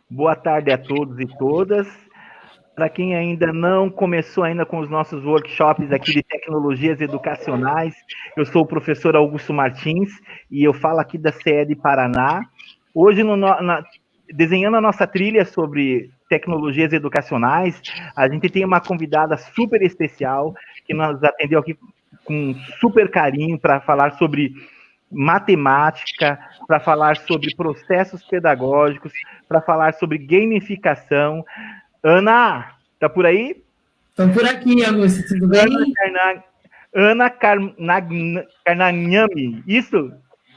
Boa tarde a todos e todas. Para quem ainda não começou ainda com os nossos workshops aqui de tecnologias educacionais, eu sou o professor Augusto Martins e eu falo aqui da CE de Paraná. Hoje, desenhando a nossa trilha sobre tecnologias educacionais, a gente tem uma convidada super especial que nos atendeu aqui com super carinho para falar sobre matemática, para falar sobre processos pedagógicos, para falar sobre gamificação. Ana, tá por aí? Estou por aqui, Augusto, tudo bem? Ana Carnagnani, isso?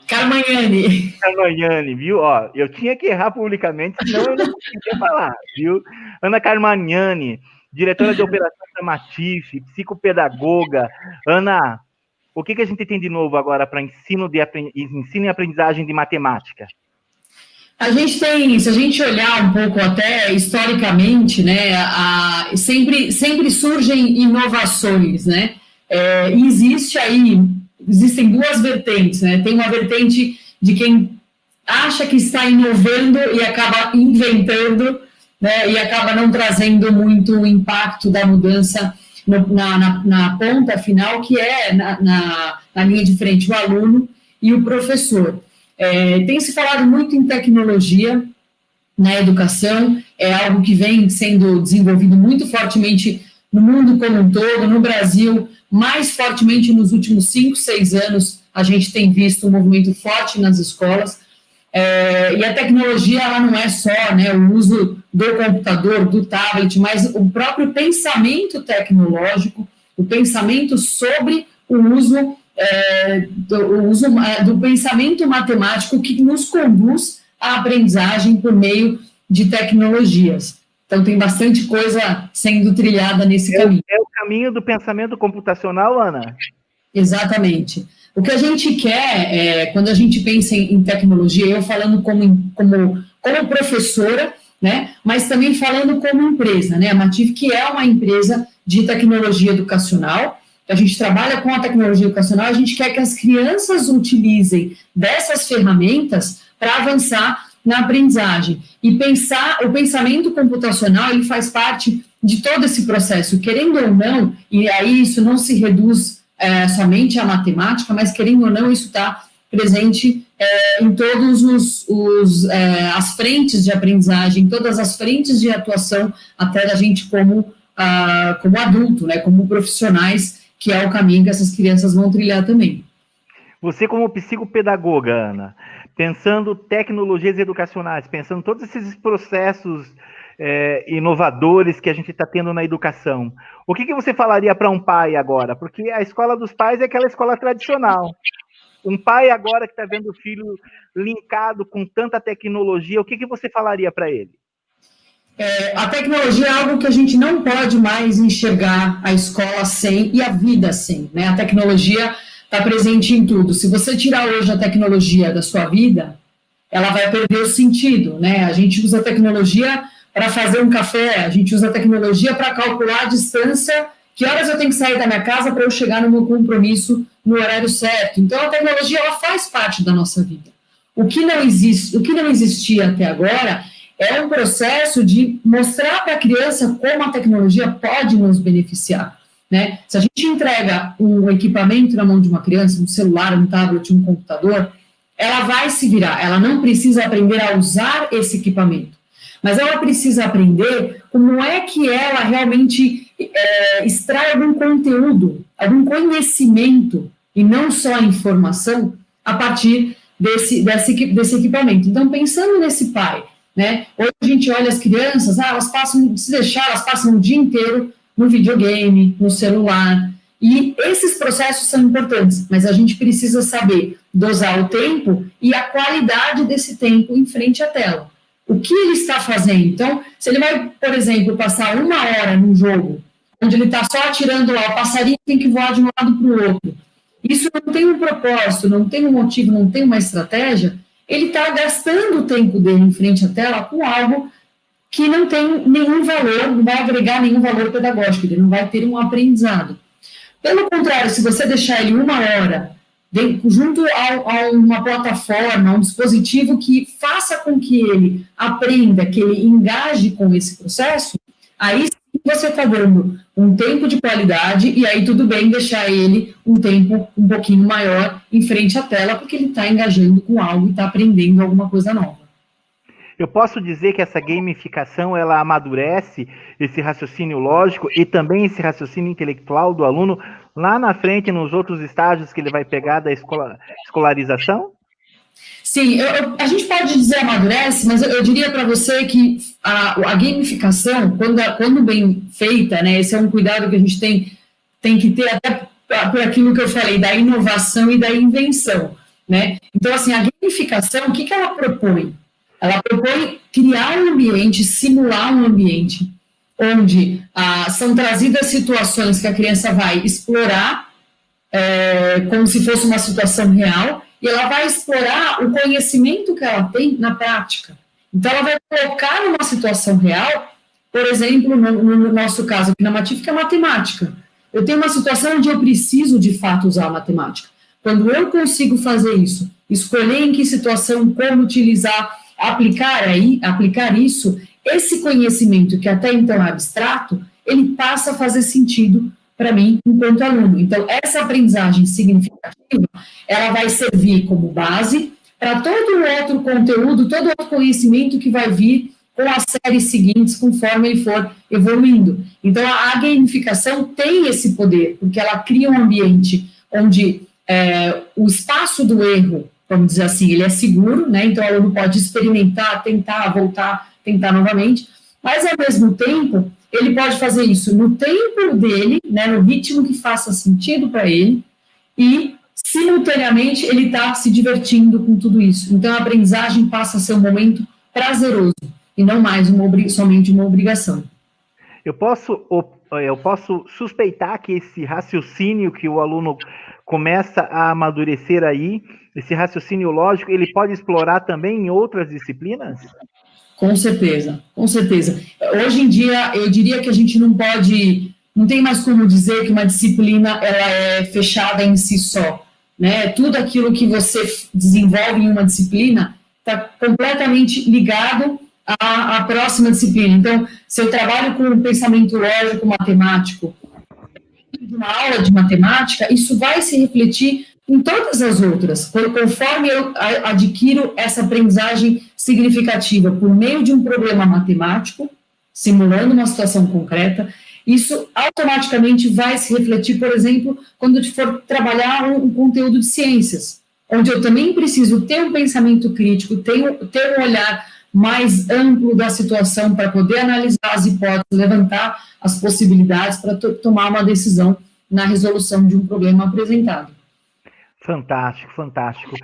Carmagnani. Carmagnani, viu? Ó, eu tinha que errar publicamente, senão eu não conseguia falar, viu? Ana Carmagnani, diretora de operações da Matif, psicopedagoga. Ana, o que a gente tem de novo agora para ensino e aprendizagem de matemática? A gente tem, se a gente olhar um pouco até historicamente, né, sempre surgem inovações, né? Existem duas vertentes, né? Tem uma vertente de quem acha que está inovando e acaba inventando, né? E acaba não trazendo muito impacto da mudança na ponta final, que é na linha de frente o aluno e o professor. Tem se falado muito em tecnologia na educação, é algo que vem sendo desenvolvido muito fortemente no mundo como um todo, no Brasil, mais fortemente nos últimos 5, 6 anos, a gente tem visto um movimento forte nas escolas, e a tecnologia, ela não é só, né, o uso do computador, do tablet, mas o próprio pensamento tecnológico, o pensamento sobre o uso do pensamento matemático que nos conduz à aprendizagem por meio de tecnologias. Então, tem bastante coisa sendo trilhada nesse caminho. É o caminho do pensamento computacional, Ana? Exatamente. O que a gente quer, quando a gente pensa em tecnologia, eu falando como professora, né, mas também falando como empresa, né, a Matif, que é uma empresa de tecnologia educacional, a gente trabalha com a tecnologia educacional, a gente quer que as crianças utilizem dessas ferramentas para avançar na aprendizagem. E o pensamento computacional, ele faz parte de todo esse processo, querendo ou não, e aí isso não se reduz somente à matemática, mas querendo ou não, isso está presente em todas as frentes de aprendizagem, todas as frentes de atuação, até da gente como adulto, né, como profissionais, que é o caminho que essas crianças vão trilhar também. Você como psicopedagoga, Ana, pensando tecnologias educacionais, pensando todos esses processos inovadores que a gente está tendo na educação, o que você falaria para um pai agora? Porque a escola dos pais é aquela escola tradicional. Um pai agora que está vendo o filho linkado com tanta tecnologia, o que você falaria para ele? A tecnologia é algo que a gente não pode mais enxergar a escola sem e a vida sem, né? A tecnologia está presente em tudo. Se você tirar hoje a tecnologia da sua vida, ela vai perder o sentido, né? A gente usa a tecnologia para fazer um café, a gente usa a tecnologia para calcular a distância, que horas eu tenho que sair da minha casa para eu chegar no meu compromisso no horário certo. Então, a tecnologia, ela faz parte da nossa vida. O que não existia até agora é um processo de mostrar para a criança como a tecnologia pode nos beneficiar, né? Se a gente entrega um equipamento na mão de uma criança, um celular, um tablet, um computador, ela vai se virar, ela não precisa aprender a usar esse equipamento, mas ela precisa aprender como é que ela realmente extrai algum conteúdo, algum conhecimento, e não só informação, a partir desse equipamento. Então, pensando nesse pai, né? Hoje a gente olha as crianças, elas passam, se deixar, elas passam o dia inteiro no videogame, no celular, e esses processos são importantes, mas a gente precisa saber dosar o tempo e a qualidade desse tempo em frente à tela. O que ele está fazendo? Então, se ele vai, por exemplo, passar 1 hora num jogo, onde ele está só atirando lá, o passarinho tem que voar de um lado para o outro, isso não tem um propósito, não tem um motivo, não tem uma estratégia, ele está gastando o tempo dele em frente à tela com algo que não tem nenhum valor, não vai agregar nenhum valor pedagógico, ele não vai ter um aprendizado. Pelo contrário, se você deixar ele 1 hora junto a uma plataforma, a um dispositivo que faça com que ele aprenda, que ele engaje com esse processo, aí sim você está dando um tempo de qualidade, e aí tudo bem deixar ele um tempo um pouquinho maior em frente à tela, porque ele está engajando com algo e está aprendendo alguma coisa nova. Eu posso dizer que essa gamificação, ela amadurece esse raciocínio lógico e também esse raciocínio intelectual do aluno lá na frente, nos outros estágios que ele vai pegar da escolarização? Sim, a gente pode dizer amadurece, mas eu diria para você que a gamificação, quando bem feita, né, esse é um cuidado que a gente tem que ter até por aquilo que eu falei, da inovação e da invenção, né? Então, assim, a gamificação, o que ela propõe? Ela propõe criar um ambiente, simular um ambiente, onde são trazidas situações que a criança vai explorar, como se fosse uma situação real, e ela vai explorar o conhecimento que ela tem na prática. Então, ela vai colocar numa situação real, por exemplo, no nosso caso aqui na Matif, que é matemática. Eu tenho uma situação onde eu preciso, de fato, usar a matemática. Quando eu consigo fazer isso, escolher em que situação, como utilizar, aplicar isso, esse conhecimento que até então é abstrato, ele passa a fazer sentido para mim enquanto aluno. Então, essa aprendizagem significativa, ela vai servir como base para todo o outro conteúdo, todo o outro conhecimento que vai vir com as séries seguintes, conforme ele for evoluindo. Então, a gamificação tem esse poder, porque ela cria um ambiente onde o espaço do erro, vamos dizer assim, ele é seguro, né? Então, o aluno pode experimentar, tentar, voltar, tentar novamente, mas, ao mesmo tempo, ele pode fazer isso no tempo dele, né, no ritmo que faça sentido para ele, e, simultaneamente, ele está se divertindo com tudo isso. Então, a aprendizagem passa a ser um momento prazeroso, e não mais somente uma obrigação. Eu posso suspeitar que esse raciocínio que o aluno começa a amadurecer aí, esse raciocínio lógico, ele pode explorar também em outras disciplinas? Com certeza, com certeza. Hoje em dia, eu diria que a gente não tem mais como dizer que uma disciplina ela é fechada em si só, né? Tudo aquilo que você desenvolve em uma disciplina está completamente ligado à próxima disciplina. Então, se eu trabalho com um pensamento lógico matemático, de uma aula de matemática, isso vai se refletir em todas as outras, conforme eu adquiro essa aprendizagem significativa por meio de um problema matemático, simulando uma situação concreta, isso automaticamente vai se refletir, por exemplo, quando eu for trabalhar um conteúdo de ciências, onde eu também preciso ter um pensamento crítico, ter um olhar mais amplo da situação para poder analisar as hipóteses, levantar as possibilidades para tomar uma decisão na resolução de um problema apresentado. Fantástico, fantástico.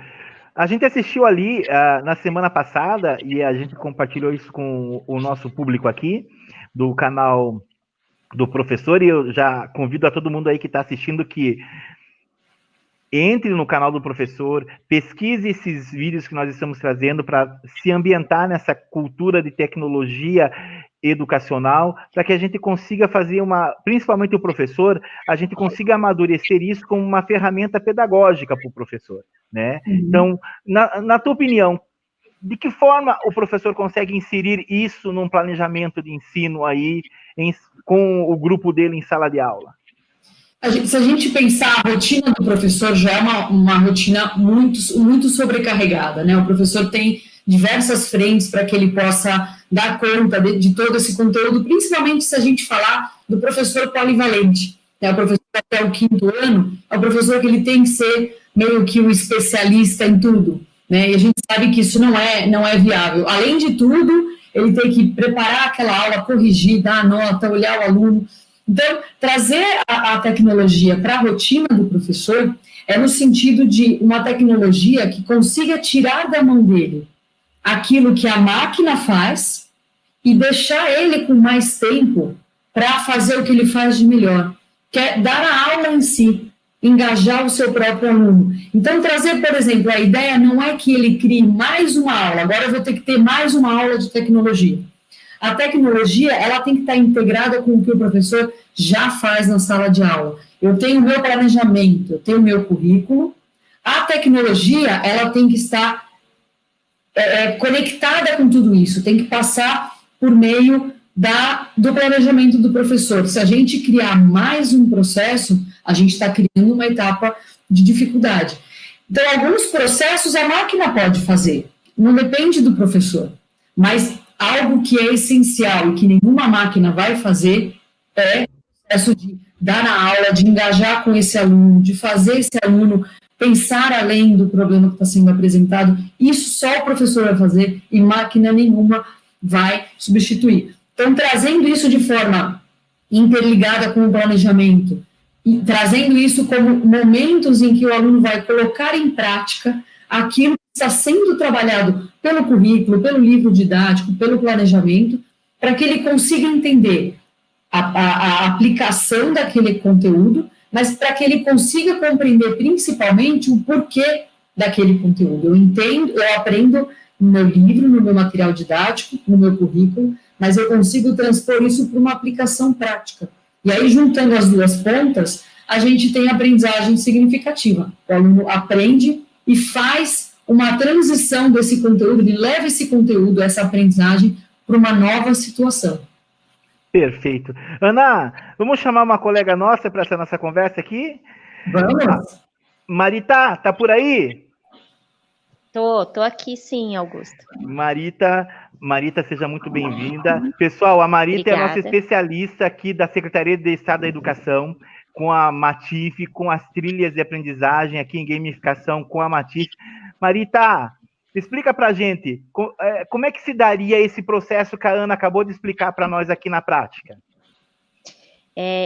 A gente assistiu ali na semana passada, e a gente compartilhou isso com o nosso público aqui, do canal do professor, e eu já convido a todo mundo aí que está assistindo que entre no canal do professor, pesquise esses vídeos que nós estamos trazendo para se ambientar nessa cultura de tecnologia educacional, para que a gente consiga fazer principalmente o professor, a gente consiga amadurecer isso como uma ferramenta pedagógica para o professor, né? Então, na tua opinião, de que forma o professor consegue inserir isso num planejamento de ensino aí, com o grupo dele em sala de aula? Se a gente pensar, a rotina do professor já é uma rotina muito, muito sobrecarregada, né? O professor tem diversas frentes para que ele possa dar conta de todo esse conteúdo, principalmente se a gente falar do professor polivalente, né? O professor até o 5º ano, é o professor que ele tem que ser meio que um especialista em tudo, né? E a gente sabe que isso não é viável. Além de tudo, ele tem que preparar aquela aula, corrigir, dar a nota, olhar o aluno. Então, trazer a tecnologia para a rotina do professor é no sentido de uma tecnologia que consiga tirar da mão dele aquilo que a máquina faz e deixar ele com mais tempo para fazer o que ele faz de melhor, que é dar a aula em si, engajar o seu próprio aluno. Então, trazer, por exemplo, a ideia não é que ele crie mais uma aula, agora eu vou ter que ter mais uma aula de tecnologia. A tecnologia, ela tem que estar integrada com o que o professor já faz na sala de aula. Eu tenho o meu planejamento, eu tenho o meu currículo, A tecnologia, ela tem que estar conectada com tudo isso, tem que passar por meio do planejamento do professor. Se a gente criar mais um processo, a gente está criando uma etapa de dificuldade. Então, alguns processos a máquina pode fazer, não depende do professor, mas algo que é essencial e que nenhuma máquina vai fazer é o processo de dar na aula, de engajar com esse aluno, de fazer esse aluno pensar além do problema que está sendo apresentado. Isso só o professor vai fazer e máquina nenhuma vai substituir. Então, trazendo isso de forma interligada com o planejamento, e trazendo isso como momentos em que o aluno vai colocar em prática aquilo que está sendo trabalhado pelo currículo, pelo livro didático, pelo planejamento, para que ele consiga entender a aplicação daquele conteúdo, mas para que ele consiga compreender principalmente o porquê daquele conteúdo. Eu aprendo no meu livro, no meu material didático, no meu currículo, mas eu consigo transpor isso para uma aplicação prática. E aí, juntando as duas pontas, a gente tem aprendizagem significativa. O aluno aprende e faz uma transição desse conteúdo, ele leva esse conteúdo, essa aprendizagem, para uma nova situação. Perfeito. Ana, vamos chamar uma colega nossa para essa nossa conversa aqui? Vamos. Marita, tá por aí? Tô aqui sim, Augusto. Marita, seja muito bem-vinda. Pessoal, a Marita Obrigada. É a nossa especialista aqui da Secretaria de Estado da Educação, com a Matif, com as trilhas de aprendizagem aqui em gamificação com a Matif. Marita, explica para a gente, como é que se daria esse processo que a Ana acabou de explicar para nós aqui na prática?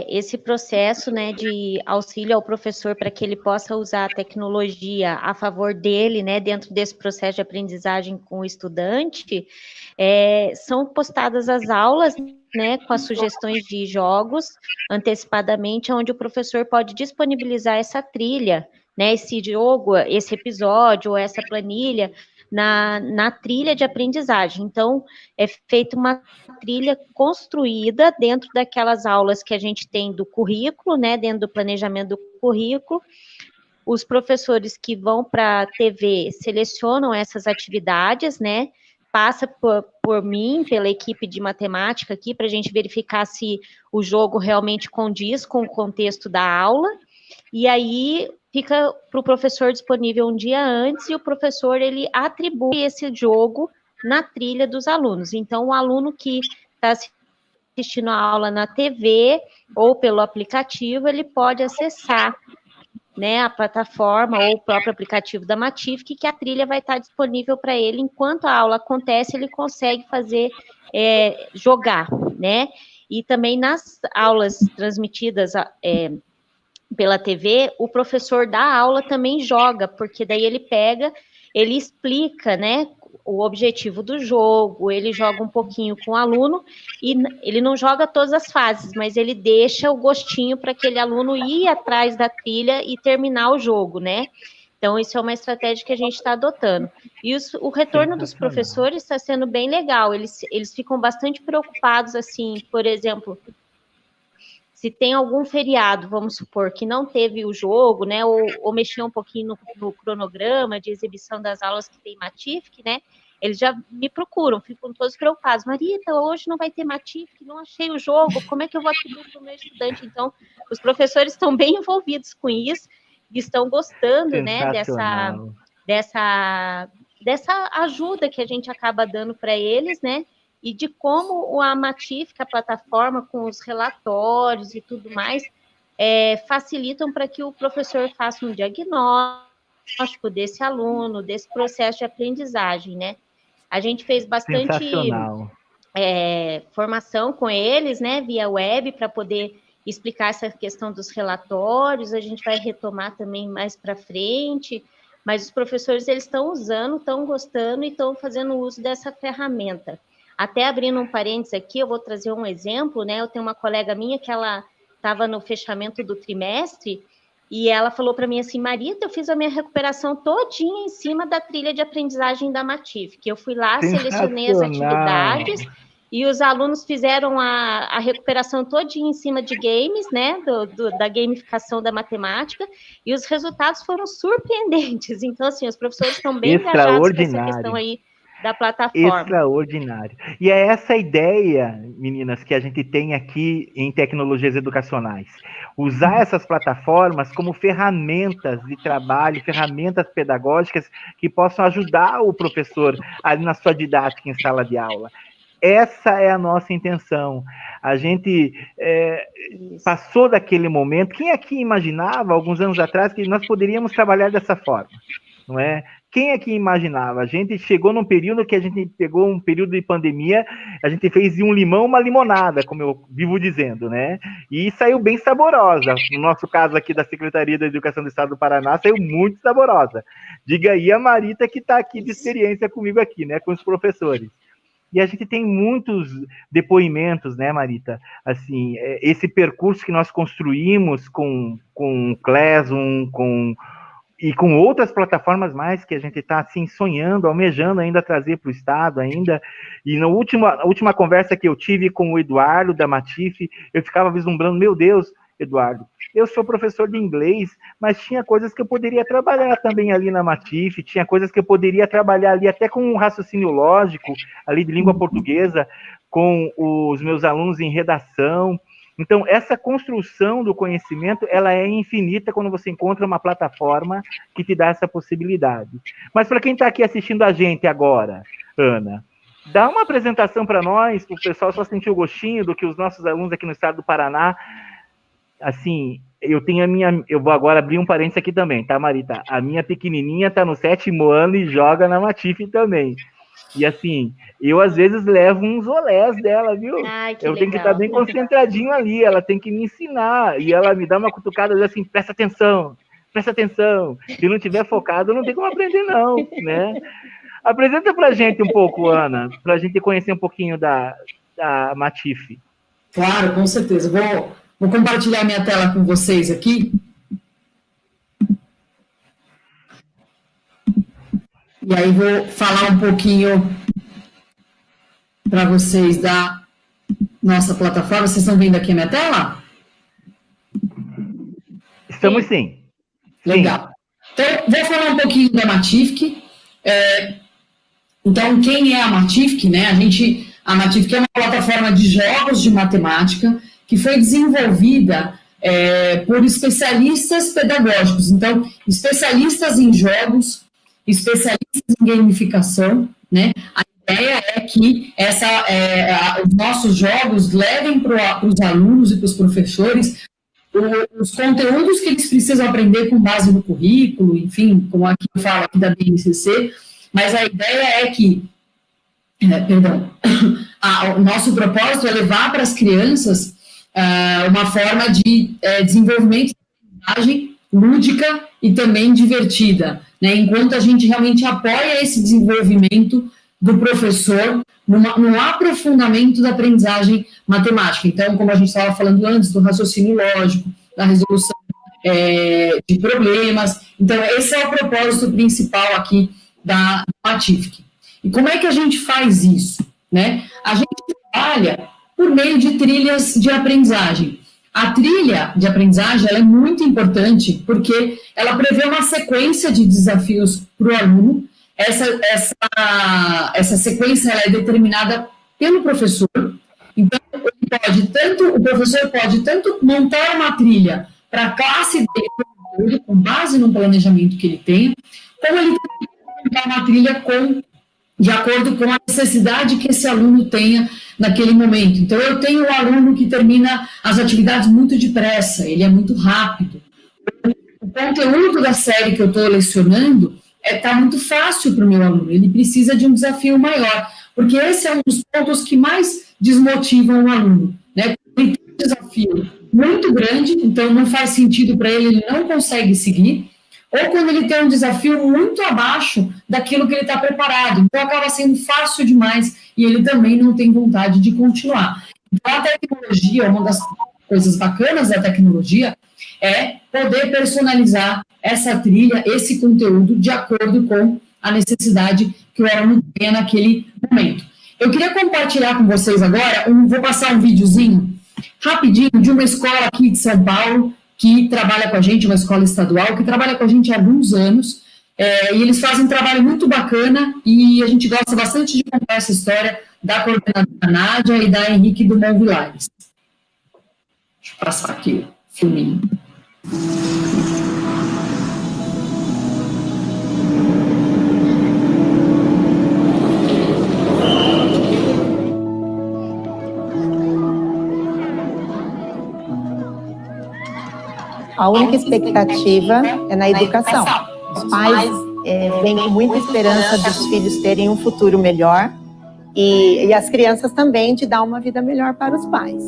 Esse processo, né, de auxílio ao professor para que ele possa usar a tecnologia a favor dele, né, dentro desse processo de aprendizagem com o estudante, são postadas as aulas, né, com as sugestões de jogos antecipadamente, onde o professor pode disponibilizar essa trilha, né, esse jogo, esse episódio, ou essa planilha, na trilha de aprendizagem. Então, é feita uma trilha construída dentro daquelas aulas que a gente tem do currículo, né, dentro do planejamento do currículo. Os professores que vão para a TV selecionam essas atividades, né, passa por mim, pela equipe de matemática aqui, para a gente verificar se o jogo realmente condiz com o contexto da aula, e aí fica para o professor disponível um dia antes, e o professor, ele atribui esse jogo na trilha dos alunos. Então, o aluno que está assistindo a aula na TV ou pelo aplicativo, ele pode acessar, né, a plataforma ou o próprio aplicativo da Matif, que a trilha vai estar disponível para ele. Enquanto a aula acontece, ele consegue fazer, jogar, né? E também nas aulas transmitidas pela TV, o professor da aula também joga, porque daí ele pega, ele explica, né, o objetivo do jogo, ele joga um pouquinho com o aluno, e ele não joga todas as fases, mas ele deixa o gostinho para aquele aluno ir atrás da trilha e terminar o jogo, né? Então, isso é uma estratégia que a gente está adotando. E o retorno dos professores está sendo bem legal, eles ficam bastante preocupados, assim, por exemplo, se tem algum feriado, vamos supor, que não teve o jogo, né, ou mexeu um pouquinho no cronograma de exibição das aulas que tem Matif, né, eles já me procuram, ficam todos preocupados. Marita, hoje não vai ter Matif, não achei o jogo, como é que eu vou atribuir para o meu estudante? Então, os professores estão bem envolvidos com isso, e estão gostando, né, dessa ajuda que a gente acaba dando para eles, né, e de como a Matif, a plataforma com os relatórios e tudo mais, facilitam para que o professor faça um diagnóstico desse aluno, desse processo de aprendizagem, né? A gente fez bastante formação com eles, né, via web, para poder explicar essa questão dos relatórios. A gente vai retomar também mais para frente, mas os professores, eles estão usando, estão gostando e estão fazendo uso dessa ferramenta. Até abrindo um parênteses aqui, eu vou trazer um exemplo, né? Eu tenho uma colega minha que ela estava no fechamento do trimestre e ela falou para mim assim, Marita, eu fiz a minha recuperação todinha em cima da trilha de aprendizagem da Matif, que eu fui lá, selecionei as atividades e os alunos fizeram a recuperação todinha em cima de games, né, da gamificação da matemática, e os resultados foram surpreendentes. Então, assim, os professores estão bem engajados com essa questão aí da plataforma. Extraordinário. E é essa ideia, meninas, que a gente tem aqui em tecnologias educacionais. Usar essas plataformas como ferramentas de trabalho, ferramentas pedagógicas que possam ajudar o professor ali na sua didática em sala de aula. Essa é a nossa intenção. A gente passou daquele momento. Quem aqui imaginava, alguns anos atrás, que nós poderíamos trabalhar dessa forma? Não é? Quem aqui imaginava? A gente chegou num período que a gente pegou um período de pandemia, a gente fez de um limão uma limonada, como eu vivo dizendo, né? E saiu bem saborosa. No nosso caso aqui da Secretaria da Educação do Estado do Paraná, saiu muito saborosa. Diga aí a Marita que está aqui de experiência comigo aqui, né? Com os professores. E a gente tem muitos depoimentos, né, Marita? Assim, esse percurso que nós construímos com o Classroom, e com outras plataformas mais que a gente está assim, sonhando, almejando ainda trazer para o Estado ainda. E na última conversa que eu tive com o Eduardo, da Matif, eu ficava vislumbrando, meu Deus, Eduardo, eu sou professor de inglês, mas tinha coisas que eu poderia trabalhar também ali na Matif, tinha coisas que eu poderia trabalhar ali até com um raciocínio lógico, ali de língua portuguesa, com os meus alunos em redação. Então, essa construção do conhecimento, ela é infinita quando você encontra uma plataforma que te dá essa possibilidade. Mas para quem está aqui assistindo a gente agora, Ana, dá uma apresentação para nós, para o pessoal só sentir o gostinho do que os nossos alunos aqui no estado do Paraná, assim, eu vou agora abrir um parênteses aqui também, tá, Marita? A minha pequenininha está no 7º ano e joga na Matif também. E assim, eu às vezes levo uns olés dela, viu? Ai, eu tenho legal. que estar bem concentradinho ali, ela tem que me ensinar, e ela me dá uma cutucada assim, presta atenção, se não tiver focado, não tem como aprender não, né? Apresenta pra gente um pouco, Ana, pra gente conhecer um pouquinho da Matif. Claro, com certeza. Vou compartilhar minha tela com vocês aqui. E aí vou falar um pouquinho para vocês da nossa plataforma. Vocês estão vendo aqui a minha tela? Estamos sim. Legal. Então, vou falar um pouquinho da Matif. Então, quem é a Matif, né? A Matif é uma plataforma de jogos de matemática que foi desenvolvida por especialistas pedagógicos. Então, especialistas em jogos, especialistas em gamificação, né? A ideia é que os nossos jogos levem para os alunos e para os professores os conteúdos que eles precisam aprender com base no currículo, enfim, como aqui eu falo aqui da BNCC, mas a ideia é que, o nosso propósito é levar para as crianças uma forma de desenvolvimento de aprendizagem lúdica e também divertida, né? Enquanto a gente realmente apoia esse desenvolvimento do professor no aprofundamento da aprendizagem matemática. Então, como a gente estava falando antes, do raciocínio lógico, da resolução de problemas. Então, esse é o propósito principal aqui da Matif. E como é que a gente faz isso, né? A gente trabalha por meio de trilhas de aprendizagem. A trilha de aprendizagem ela é muito importante porque ela prevê uma sequência de desafios para o aluno. Essa sequência ela é determinada pelo professor. Então, o professor pode tanto montar uma trilha para a classe dele, com base no planejamento que ele tem, como ele pode montar uma trilha de acordo com a necessidade que esse aluno tenha naquele momento. Então, eu tenho um aluno que termina as atividades muito depressa, ele é muito rápido. O conteúdo da série que eu estou lecionando está muito fácil para o meu aluno, ele precisa de um desafio maior, porque esse é um dos pontos que mais desmotivam o aluno, né? Ele tem um desafio muito grande, então não faz sentido para ele, ele não consegue seguir, ou quando ele tem um desafio muito abaixo daquilo que ele está preparado, então acaba sendo fácil demais e ele também não tem vontade de continuar. Então a tecnologia, uma das coisas bacanas da tecnologia é poder personalizar essa trilha, esse conteúdo de acordo com a necessidade que o aluno tenha naquele momento. Eu queria compartilhar com vocês agora, vou passar um videozinho rapidinho de uma escola aqui de São Paulo, que trabalha com a gente, uma escola estadual, que trabalha com a gente há alguns anos, e eles fazem um trabalho muito bacana, e a gente gosta bastante de contar essa história da coordenadora Nádia e da Henrique Dumont Vilares. Deixa eu passar aqui o filminho. A única expectativa é na educação. Os pais vêm com muita esperança dos filhos terem um futuro melhor e as crianças também de dar uma vida melhor para os pais.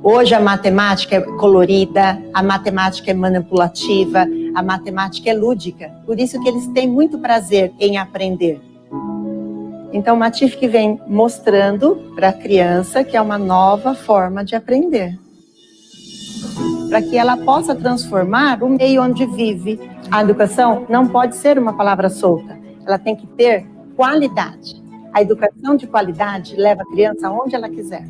Hoje a matemática é colorida, a matemática é manipulativa, a matemática é lúdica. Por isso que eles têm muito prazer em aprender. Então, o Matific vem mostrando para a criança que é uma nova forma de aprender, para que ela possa transformar o meio onde vive. A educação não pode ser uma palavra solta, ela tem que ter qualidade. A educação de qualidade leva a criança aonde ela quiser.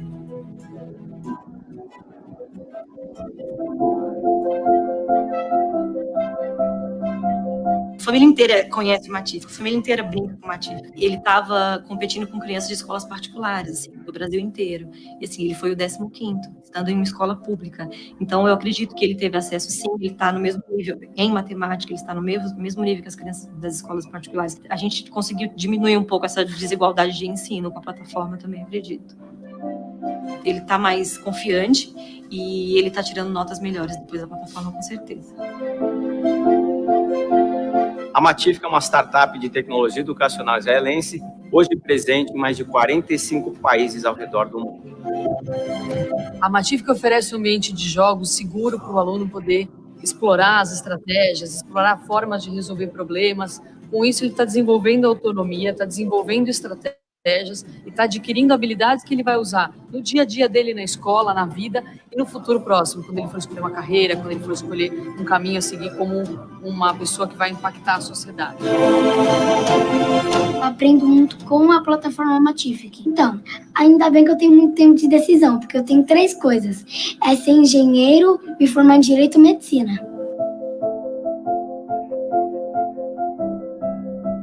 A família inteira conhece o Matific, a família inteira brinca com o Matific. Ele estava competindo com crianças de escolas particulares, assim, do Brasil inteiro. E assim, ele foi o 15º, estando em uma escola pública. Então, eu acredito que ele teve acesso, sim, ele está no mesmo nível em matemática, ele está no mesmo nível que as crianças das escolas particulares. A gente conseguiu diminuir um pouco essa desigualdade de ensino com a plataforma também, acredito. Ele está mais confiante e ele está tirando notas melhores depois da plataforma, com certeza. A Matific é uma startup de tecnologia educacional israelense, hoje presente em mais de 45 países ao redor do mundo. A Matific oferece um ambiente de jogos seguro para o aluno poder explorar as estratégias, explorar formas de resolver problemas. Com isso, ele está desenvolvendo autonomia, está desenvolvendo estratégias e está adquirindo habilidades que ele vai usar no dia a dia dele na escola, na vida e no futuro próximo, quando ele for escolher uma carreira, quando ele for escolher um caminho a seguir como uma pessoa que vai impactar a sociedade. Eu aprendo muito com a plataforma Matific. Então, ainda bem que eu tenho muito tempo de decisão, porque eu tenho 3 coisas. É ser engenheiro, me formar em Direito e Medicina.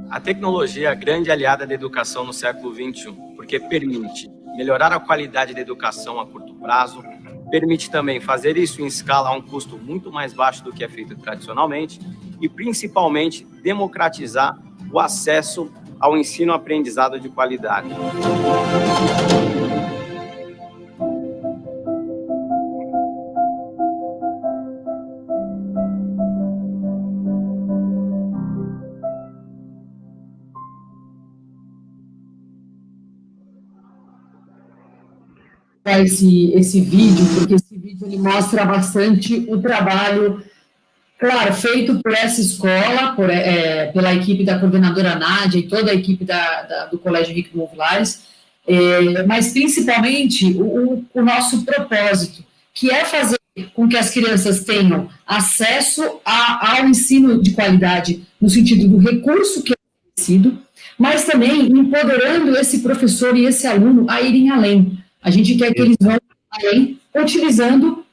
A tecnologia é a grande aliada da educação no século XXI, porque permite melhorar a qualidade da educação a curto prazo, permite também fazer isso em escala a um custo muito mais baixo do que é feito tradicionalmente e, principalmente, democratizar o acesso ao ensino-aprendizado de qualidade. Esse vídeo, porque esse vídeo ele mostra bastante o trabalho, claro, feito por essa escola, pela equipe da coordenadora Nádia e toda a equipe do Colégio Henrique Dumont Vilares, mas principalmente o nosso propósito, que é fazer com que as crianças tenham acesso ao ensino de qualidade, no sentido do recurso que é oferecido, mas também empoderando esse professor e esse aluno a irem além. A gente quer que eles vão além, utilizando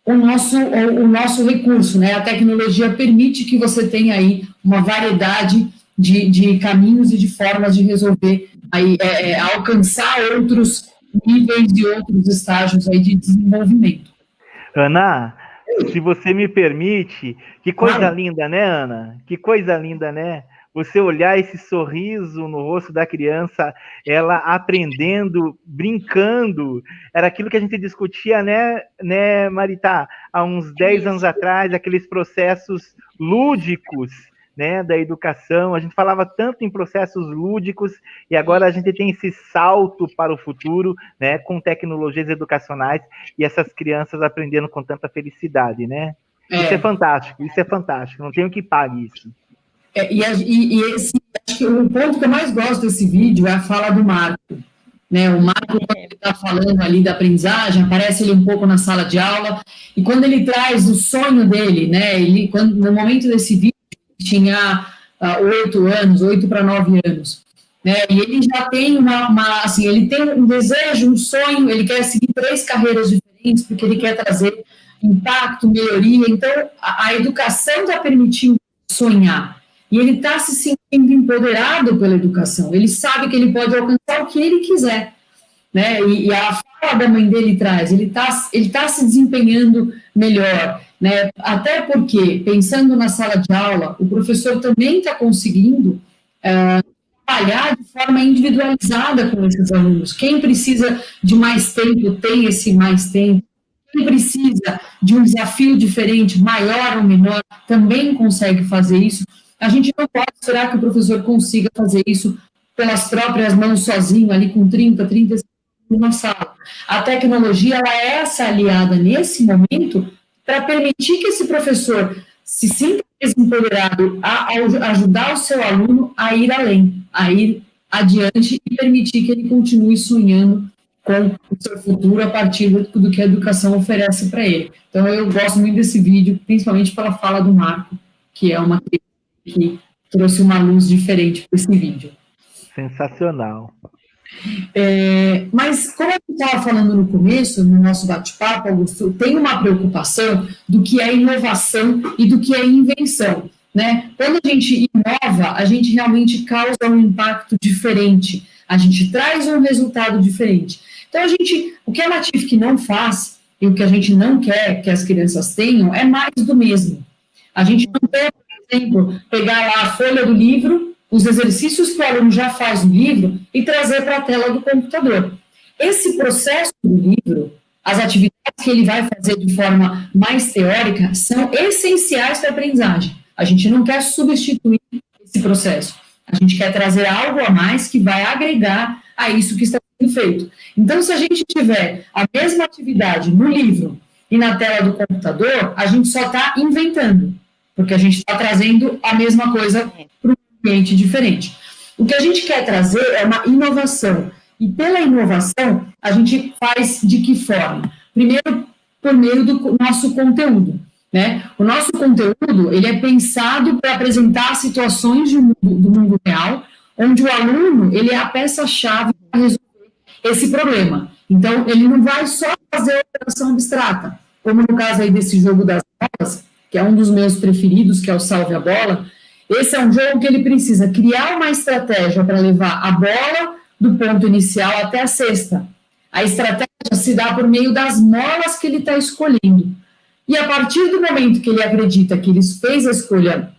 o nosso recurso, né? A tecnologia permite que você tenha aí uma variedade de caminhos e de formas de resolver, aí, alcançar outros níveis e outros estágios aí de desenvolvimento. Ana, se você me permite, que coisa linda, né, Ana? Que coisa linda, né? Você olhar esse sorriso no rosto da criança, ela aprendendo, brincando, era aquilo que a gente discutia, né, Maritá, há uns 10 anos atrás, aqueles processos lúdicos, né, da educação, a gente falava tanto em processos lúdicos, e agora a gente tem esse salto para o futuro, né, com tecnologias educacionais, e essas crianças aprendendo com tanta felicidade, né? Isso é fantástico, não tem o que pague isso. Acho que o ponto que eu mais gosto desse vídeo é a fala do Marco, né? O Marco, quando ele está falando ali da aprendizagem, aparece ele um pouco na sala de aula, e quando ele traz o sonho dele, né? No momento desse vídeo, ele tinha 8 para 9 anos, né? E ele já tem assim, ele tem um desejo, um sonho, ele quer seguir 3 carreiras diferentes, porque ele quer trazer impacto, melhoria. Então, a educação está permitindo sonhar. E ele está se sentindo empoderado pela educação. Ele sabe que ele pode alcançar o que ele quiser, né? E a fala da mãe dele traz, ele tá se desempenhando melhor, né? Até porque, pensando na sala de aula, o professor também está conseguindo trabalhar de forma individualizada com esses alunos. Quem precisa de mais tempo, tem esse mais tempo. Quem precisa de um desafio diferente, maior ou menor, também consegue fazer isso. A gente não pode esperar que o professor consiga fazer isso pelas próprias mãos, sozinho, ali com 35 numa sala. A tecnologia, ela é essa aliada nesse momento para permitir que esse professor se sinta empoderado a ajudar o seu aluno a ir além, a ir adiante e permitir que ele continue sonhando com o seu futuro a partir do que a educação oferece para ele. Então, eu gosto muito desse vídeo, principalmente pela fala do Marco, que é uma criança que trouxe uma luz diferente para esse vídeo. Sensacional. Mas, como eu estava falando no começo, no nosso bate-papo, Augusto, tem uma preocupação do que é inovação e do que é invenção, né? Quando a gente inova, a gente realmente causa um impacto diferente, a gente traz um resultado diferente. Então, o que a Matific não faz, e o que a gente não quer que as crianças tenham, é mais do mesmo. A gente não quer, por exemplo, pegar lá a folha do livro, os exercícios que o aluno já faz no livro e trazer para a tela do computador. Esse processo do livro, as atividades que ele vai fazer de forma mais teórica, são essenciais para a aprendizagem. A gente não quer substituir esse processo. A gente quer trazer algo a mais que vai agregar a isso que está sendo feito. Então, se a gente tiver a mesma atividade no livro e na tela do computador, a gente só está inventando, porque a gente está trazendo a mesma coisa para um ambiente diferente. O que a gente quer trazer é uma inovação. E pela inovação, a gente faz de que forma? Primeiro, por meio do nosso conteúdo, né? O nosso conteúdo, ele é pensado para apresentar situações do mundo real, onde o aluno, ele é a peça-chave para resolver esse problema. Então, ele não vai só fazer a operação abstrata, como no caso aí desse jogo das bolas, que é um dos meus preferidos, que é o Salve a Bola. Esse é um jogo que ele precisa criar uma estratégia para levar a bola do ponto inicial até a cesta. A estratégia se dá por meio das molas que ele está escolhendo. E a partir do momento que ele acredita que ele fez a escolha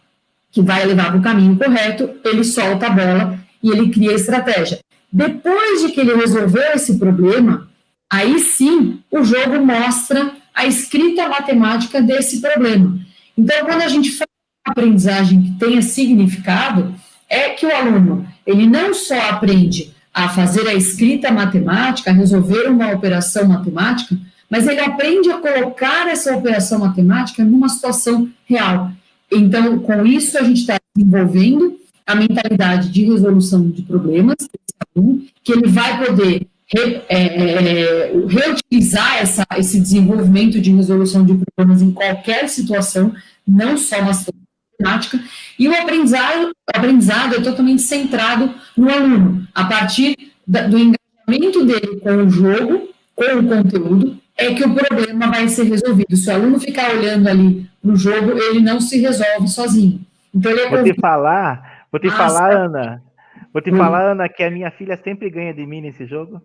que vai levar para o caminho correto, ele solta a bola e ele cria a estratégia. Depois de que ele resolveu esse problema, aí sim o jogo mostra a escrita matemática desse problema. Então, quando a gente faz uma aprendizagem que tenha significado, é que o aluno, ele não só aprende a fazer a escrita matemática, a resolver uma operação matemática, mas ele aprende a colocar essa operação matemática numa situação real. Então, com isso, a gente está desenvolvendo a mentalidade de resolução de problemas, que ele vai poder reutilizar esse desenvolvimento de resolução de problemas em qualquer situação, não só na situação matemática, e o aprendizado é totalmente centrado no aluno, a partir do engajamento dele com o jogo, com o conteúdo, é que o problema vai ser resolvido. Se o aluno ficar olhando ali no jogo, ele não se resolve sozinho. Então, ele Vou te falar, Ana. Vou te falar, Ana, que a minha filha sempre ganha de mim nesse jogo.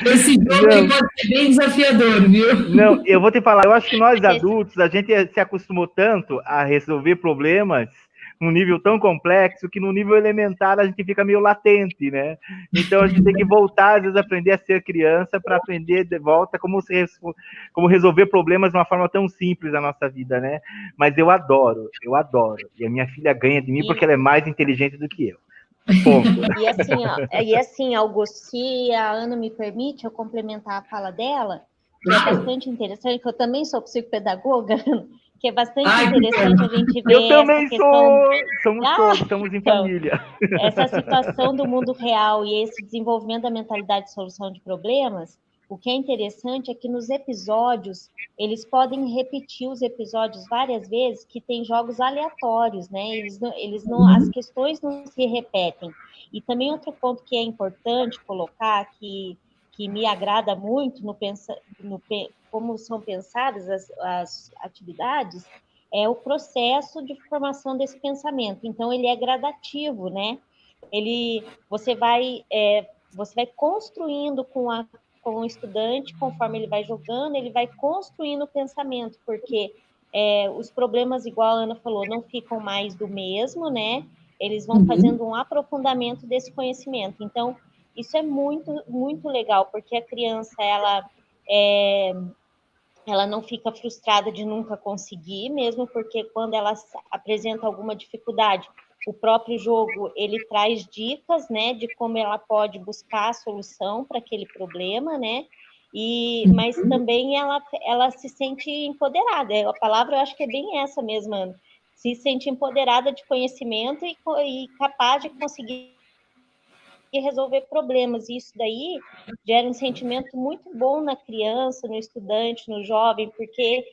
Esse jogo pode ser bem desafiador, viu? Não, eu vou te falar, eu acho que nós adultos, a gente se acostumou tanto a resolver problemas num nível tão complexo que no nível elementar a gente fica meio latente, né? Então a gente tem que voltar, às vezes, a aprender a ser criança para aprender de volta como resolver problemas de uma forma tão simples na nossa vida, né? Mas eu adoro. E a minha filha ganha de mim porque ela é mais inteligente do que eu. Ponto. E assim, Augusto, se a Ana me permite eu complementar a fala dela, que é bastante interessante, que eu também sou psicopedagoga, que é bastante interessante a gente ver. Eu também sou! Somos todos, estamos em família. Essa situação do mundo real e esse desenvolvimento da mentalidade de solução de problemas, o que é interessante é que nos episódios, eles podem repetir os episódios várias vezes, que tem jogos aleatórios, né? As questões não se repetem. E também outro ponto que é importante colocar, que me agrada muito como são pensadas as atividades, é o processo de formação desse pensamento. Então, ele é gradativo, né? Você vai construindo com o estudante, conforme ele vai jogando, ele vai construindo o pensamento, porque os problemas, igual a Ana falou, não ficam mais do mesmo, né? Eles vão fazendo um aprofundamento desse conhecimento. Então, isso é muito, muito legal, porque a criança, ela não fica frustrada de nunca conseguir, mesmo porque quando ela apresenta alguma dificuldade, o próprio jogo, ele traz dicas, né, de como ela pode buscar a solução para aquele problema, né, mas também ela se sente empoderada. A palavra eu acho que é bem essa mesmo, Ana. Se sente empoderada de conhecimento e capaz de conseguir resolver problemas. E isso daí gera um sentimento muito bom na criança, no estudante, no jovem, porque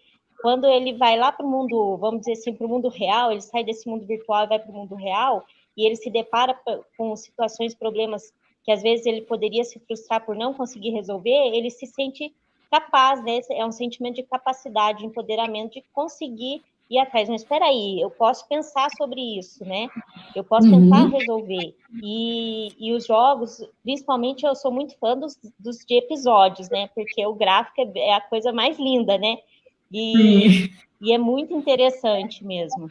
quando ele vai lá para o mundo, vamos dizer assim, para o mundo real, ele sai desse mundo virtual e vai para o mundo real, e ele se depara com situações, problemas que às vezes ele poderia se frustrar por não conseguir resolver, ele se sente capaz, né? É um sentimento de capacidade, de empoderamento, de conseguir ir atrás. Mas espera aí, eu posso pensar sobre isso, né? Eu posso tentar resolver. E os jogos, principalmente, eu sou muito fã dos de episódios, né? Porque o gráfico é a coisa mais linda, né? E é muito interessante mesmo.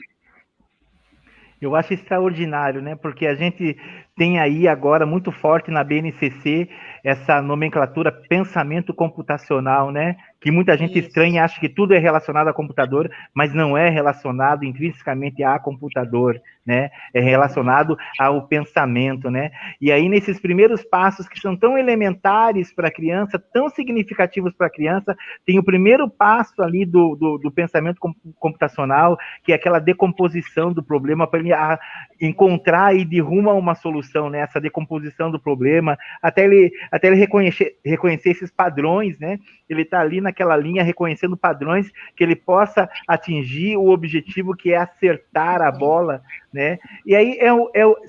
Eu acho extraordinário, né? Porque a gente tem aí agora muito forte na BNCC essa nomenclatura pensamento computacional, né? Que muita gente estranha e acha que tudo é relacionado a computador, mas não é relacionado intrinsecamente a computador, né? É relacionado ao pensamento, né? E aí, nesses primeiros passos que são tão elementares para a criança, tão significativos para a criança, tem o primeiro passo ali do pensamento computacional, que é aquela decomposição do problema para ele encontrar e ir de rumo a uma solução, né? Essa decomposição do problema, até ele reconhecer esses padrões, né? Ele está ali naquela linha reconhecendo padrões que ele possa atingir o objetivo, que é acertar a bola, né? E aí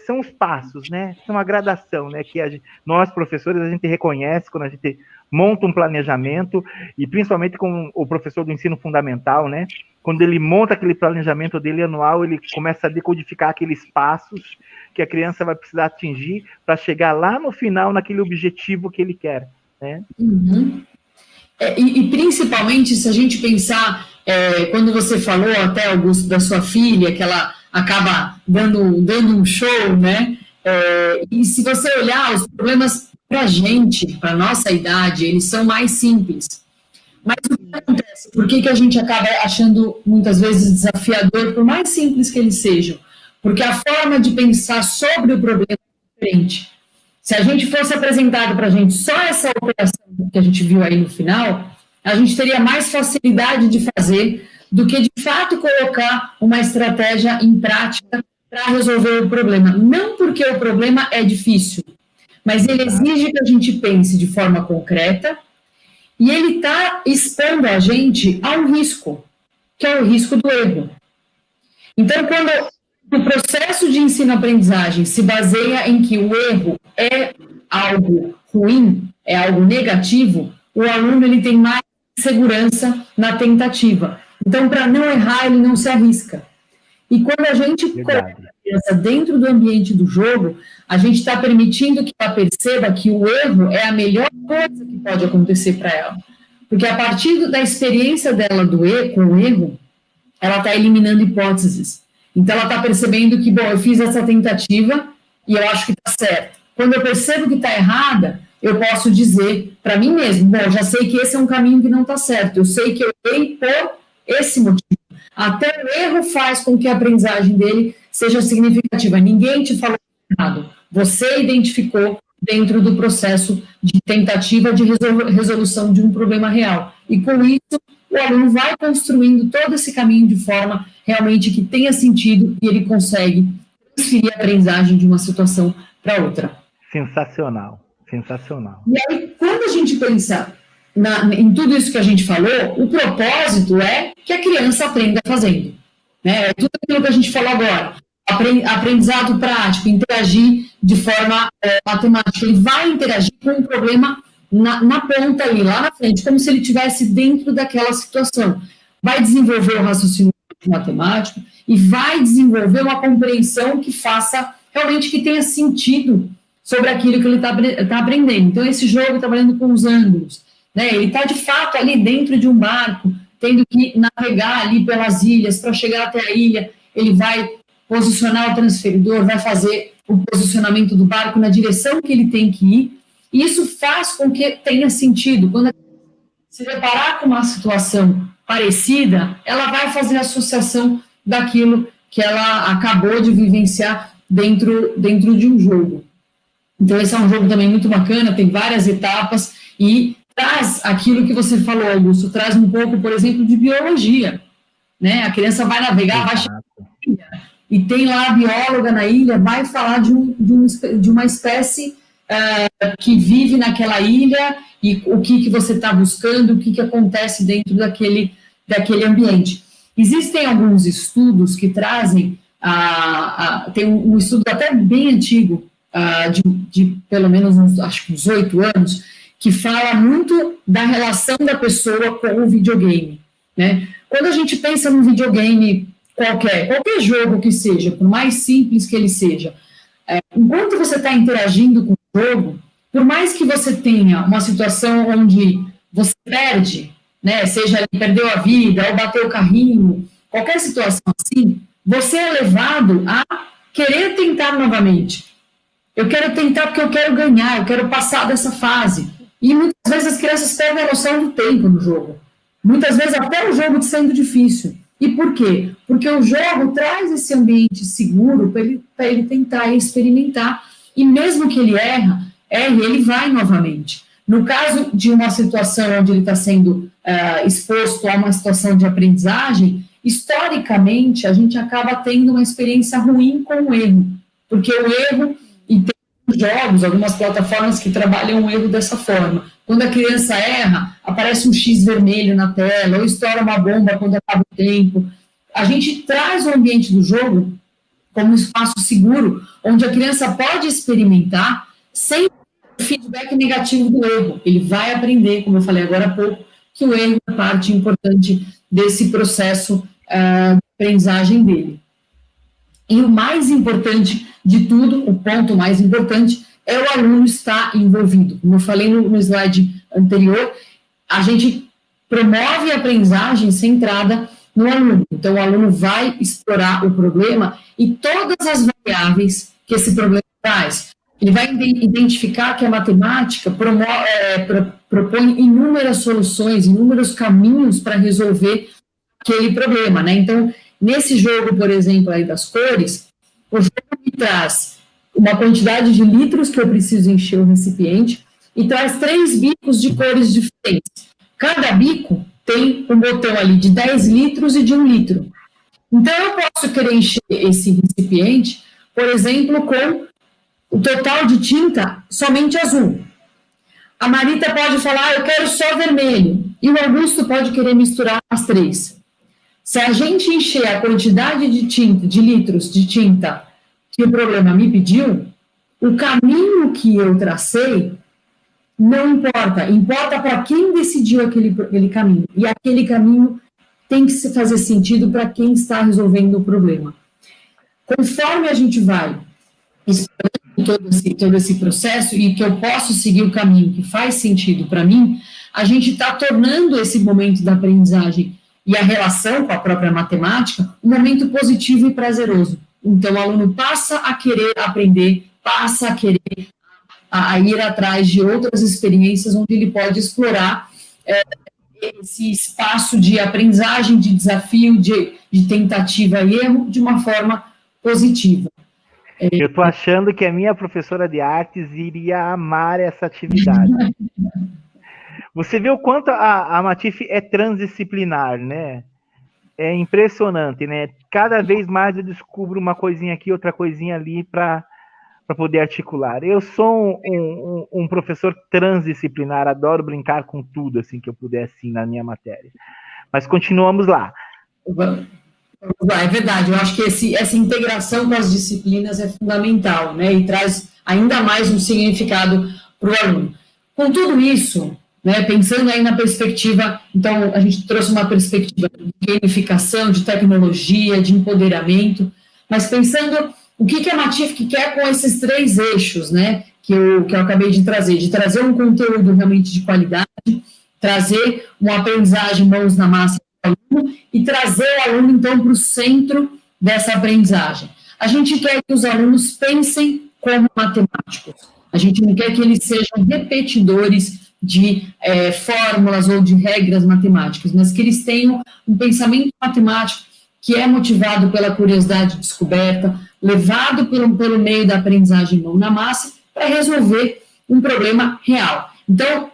são os passos, né? São a gradação, né? Que nós, professores, a gente reconhece quando a gente monta um planejamento, e principalmente com o professor do ensino fundamental, né? Quando ele monta aquele planejamento dele anual, ele começa a decodificar aqueles passos que a criança vai precisar atingir para chegar lá no final naquele objetivo que ele quer, né? E principalmente, se a gente pensar, quando você falou até, Augusto, da sua filha, que ela acaba dando um show, né? E se você olhar, os problemas para a gente, para a nossa idade, eles são mais simples. Mas o que acontece? Por que a gente acaba achando, muitas vezes, desafiador, por mais simples que eles sejam? Porque a forma de pensar sobre o problema é diferente. Se a gente fosse apresentado para a gente só essa operação que a gente viu aí no final, a gente teria mais facilidade de fazer do que, de fato, colocar uma estratégia em prática para resolver o problema. Não porque o problema é difícil, mas ele exige que a gente pense de forma concreta, e ele está expondo a gente a um risco, que é o risco do erro. Então, quando o processo de ensino-aprendizagem se baseia em que o erro é algo ruim, é algo negativo, o aluno ele tem mais segurança na tentativa. Então, para não errar, ele não se arrisca. E quando a gente coloca a criança dentro do ambiente do jogo, a gente está permitindo que ela perceba que o erro é a melhor coisa que pode acontecer para ela. Porque a partir da experiência dela com o erro, ela está eliminando hipóteses. Então, ela está percebendo que, bom, eu fiz essa tentativa e eu acho que está certo. Quando eu percebo que está errada, eu posso dizer para mim mesmo, bom, já sei que esse é um caminho que não está certo, eu sei que eu errei por esse motivo. Até o erro faz com que a aprendizagem dele seja significativa. Ninguém te falou errado. Você identificou dentro do processo de tentativa de resolução de um problema real. E com isso, o aluno vai construindo todo esse caminho de forma realmente que tenha sentido e ele consegue transferir a aprendizagem de uma situação para outra. Sensacional, sensacional. E aí, quando a gente pensa em tudo isso que a gente falou, o propósito é que a criança aprenda fazendo. Né? É tudo aquilo que a gente falou agora. Aprendizado prático, interagir de forma matemática. Ele vai interagir com um problema na ponta ali, lá na frente, como se ele estivesse dentro daquela situação. Vai desenvolver o raciocínio matemático e vai desenvolver uma compreensão que faça realmente que tenha sentido sobre aquilo que ele está aprendendo. Então, esse jogo trabalhando com os ângulos, né? Ele está, de fato, ali dentro de um barco, tendo que navegar ali pelas ilhas, para chegar até a ilha, ele vai posicionar o transferidor, vai fazer o posicionamento do barco na direção que ele tem que ir, e isso faz com que tenha sentido. Quando se deparar com uma situação parecida, ela vai fazer a associação daquilo que ela acabou de vivenciar dentro de um jogo. Então, esse é um jogo também muito bacana, tem várias etapas, e traz aquilo que você falou, Augusto, traz um pouco, por exemplo, de biologia, né? A criança vai navegar, vai chegar na ilha, e tem lá a bióloga na ilha, vai falar de uma espécie que vive naquela ilha, e o que você está buscando, o que acontece dentro daquele ambiente. Existem alguns estudos que trazem, tem um estudo até bem antigo, de pelo menos, acho que uns 8 anos, que fala muito da relação da pessoa com o videogame, né? Quando a gente pensa num videogame qualquer jogo que seja, por mais simples que ele seja, enquanto você está interagindo com o jogo, por mais que você tenha uma situação onde você perde, né, seja ele perdeu a vida, ou bateu o carrinho, qualquer situação assim, você é levado a querer tentar novamente. Eu quero tentar porque eu quero ganhar, eu quero passar dessa fase. E muitas vezes as crianças perdem a noção do tempo no jogo. Muitas vezes até o jogo sendo difícil. E por quê? Porque o jogo traz esse ambiente seguro para ele tentar experimentar. E mesmo que ele erre, ele vai novamente. No caso de uma situação onde ele está sendo exposto a uma situação de aprendizagem, historicamente, a gente acaba tendo uma experiência ruim com o erro. Porque o erro, e tem jogos, algumas plataformas que trabalham o erro dessa forma. Quando a criança erra, aparece um X vermelho na tela, ou estoura uma bomba quando acaba o tempo. A gente traz o ambiente do jogo como um espaço seguro, onde a criança pode experimentar sem feedback negativo do erro. Ele vai aprender, como eu falei agora há pouco, que o erro é parte importante desse processo de aprendizagem dele. E o mais importante de tudo, o ponto mais importante, é o aluno estar envolvido. Como eu falei no slide anterior, a gente promove a aprendizagem centrada no aluno. Então, o aluno vai explorar o problema e todas as variáveis que esse problema traz. Ele vai identificar que a matemática propõe inúmeras soluções, inúmeros caminhos para resolver aquele problema, né? Então, nesse jogo, por exemplo, aí das cores, o jogo me traz uma quantidade de litros que eu preciso encher o recipiente e traz 3 bicos de cores diferentes. Cada bico tem um botão ali de 10 litros e de 1 litro. Então, eu posso querer encher esse recipiente, por exemplo, com o total de tinta somente azul. A Marita pode falar, eu quero só vermelho. E o Augusto pode querer misturar as 3. Se a gente encher a quantidade de tinta, de litros de tinta que o problema me pediu, o caminho que eu tracei não importa. Importa para quem decidiu aquele caminho. E aquele caminho tem que fazer sentido para quem está resolvendo o problema. Conforme a gente vai explorando todo esse processo e que eu posso seguir o caminho que faz sentido para mim, a gente está tornando esse momento da aprendizagem e a relação com a própria matemática um momento positivo e prazeroso. Então, o aluno passa a querer aprender, passa a querer a ir atrás de outras experiências onde ele pode explorar esse espaço de aprendizagem, de desafio, de tentativa e erro de uma forma positiva. Eu estou achando que a minha professora de artes iria amar essa atividade. Você vê o quanto a Matif é transdisciplinar, né? É impressionante, né? Cada vez mais eu descubro uma coisinha aqui, outra coisinha ali para para poder articular. Eu sou um professor transdisciplinar, adoro brincar com tudo assim que eu puder assim na minha matéria. Mas continuamos lá. É verdade, eu acho que essa integração com as disciplinas é fundamental, né, e traz ainda mais um significado para o aluno. Com tudo isso, né, pensando aí na perspectiva, então a gente trouxe uma perspectiva de gamificação, de tecnologia, de empoderamento, mas pensando o que a Matific quer com esses 3 eixos, né, que eu acabei de trazer um conteúdo realmente de qualidade, trazer uma aprendizagem mãos na massa para o aluno e trazer o aluno, então, para o centro dessa aprendizagem. A gente quer que os alunos pensem como matemáticos, a gente não quer que eles sejam repetidores de fórmulas ou de regras matemáticas, mas que eles tenham um pensamento matemático que é motivado pela curiosidade de descoberta, levado pelo meio da aprendizagem mão na massa, para resolver um problema real. Então,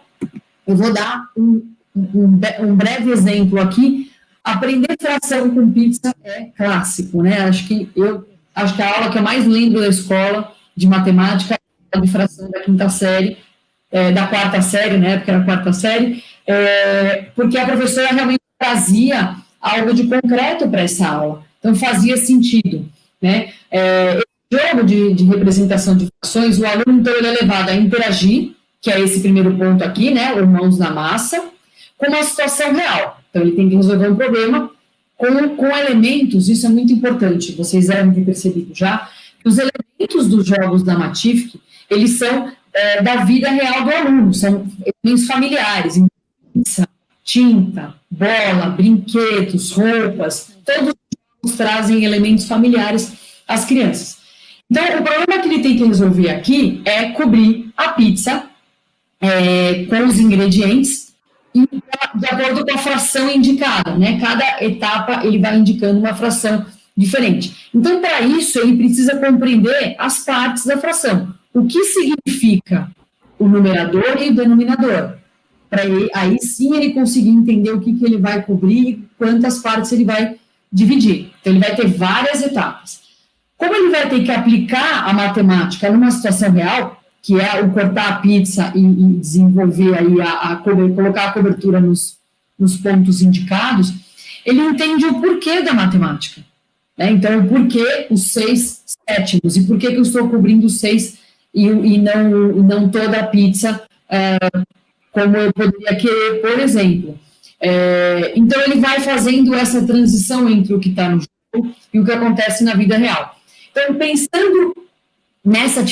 eu vou dar um breve exemplo aqui. Aprender fração com pizza é clássico, né? Acho que a aula que eu mais lembro da escola de matemática é a de fração da 5ª série, da 4ª série, né? Porque era a 4ª série, porque a professora realmente trazia algo de concreto para essa aula. Então, fazia sentido, né? Esse jogo de representação de frações, o aluno, então, ele é levado a interagir, que é esse primeiro ponto aqui, né? Ou mãos na massa, com uma situação real. Então, ele tem que resolver um problema com elementos, isso é muito importante, vocês devem ter percebido já, que os elementos dos jogos da Matific, eles são da vida real do aluno, são elementos familiares, pizza, tinta, bola, brinquedos, roupas, todos os jogos trazem elementos familiares às crianças. Então, o problema que ele tem que resolver aqui é cobrir a pizza com os ingredientes e de acordo com a fração indicada, né? Cada etapa ele vai indicando uma fração diferente. Então, para isso, ele precisa compreender as partes da fração. O que significa o numerador e o denominador? Para aí sim ele conseguir entender o que ele vai cobrir e quantas partes ele vai dividir. Então, ele vai ter várias etapas. Como ele vai ter que aplicar a matemática numa situação real, que é o cortar a pizza e desenvolver aí colocar a cobertura nos pontos indicados, ele entende o porquê da matemática. Né? Então, o porquê os 6 sétimos, e por que eu estou cobrindo os 6 e não toda a pizza, como eu poderia querer, por exemplo. Então, ele vai fazendo essa transição entre o que está no jogo e o que acontece na vida real. Então, pensando nessa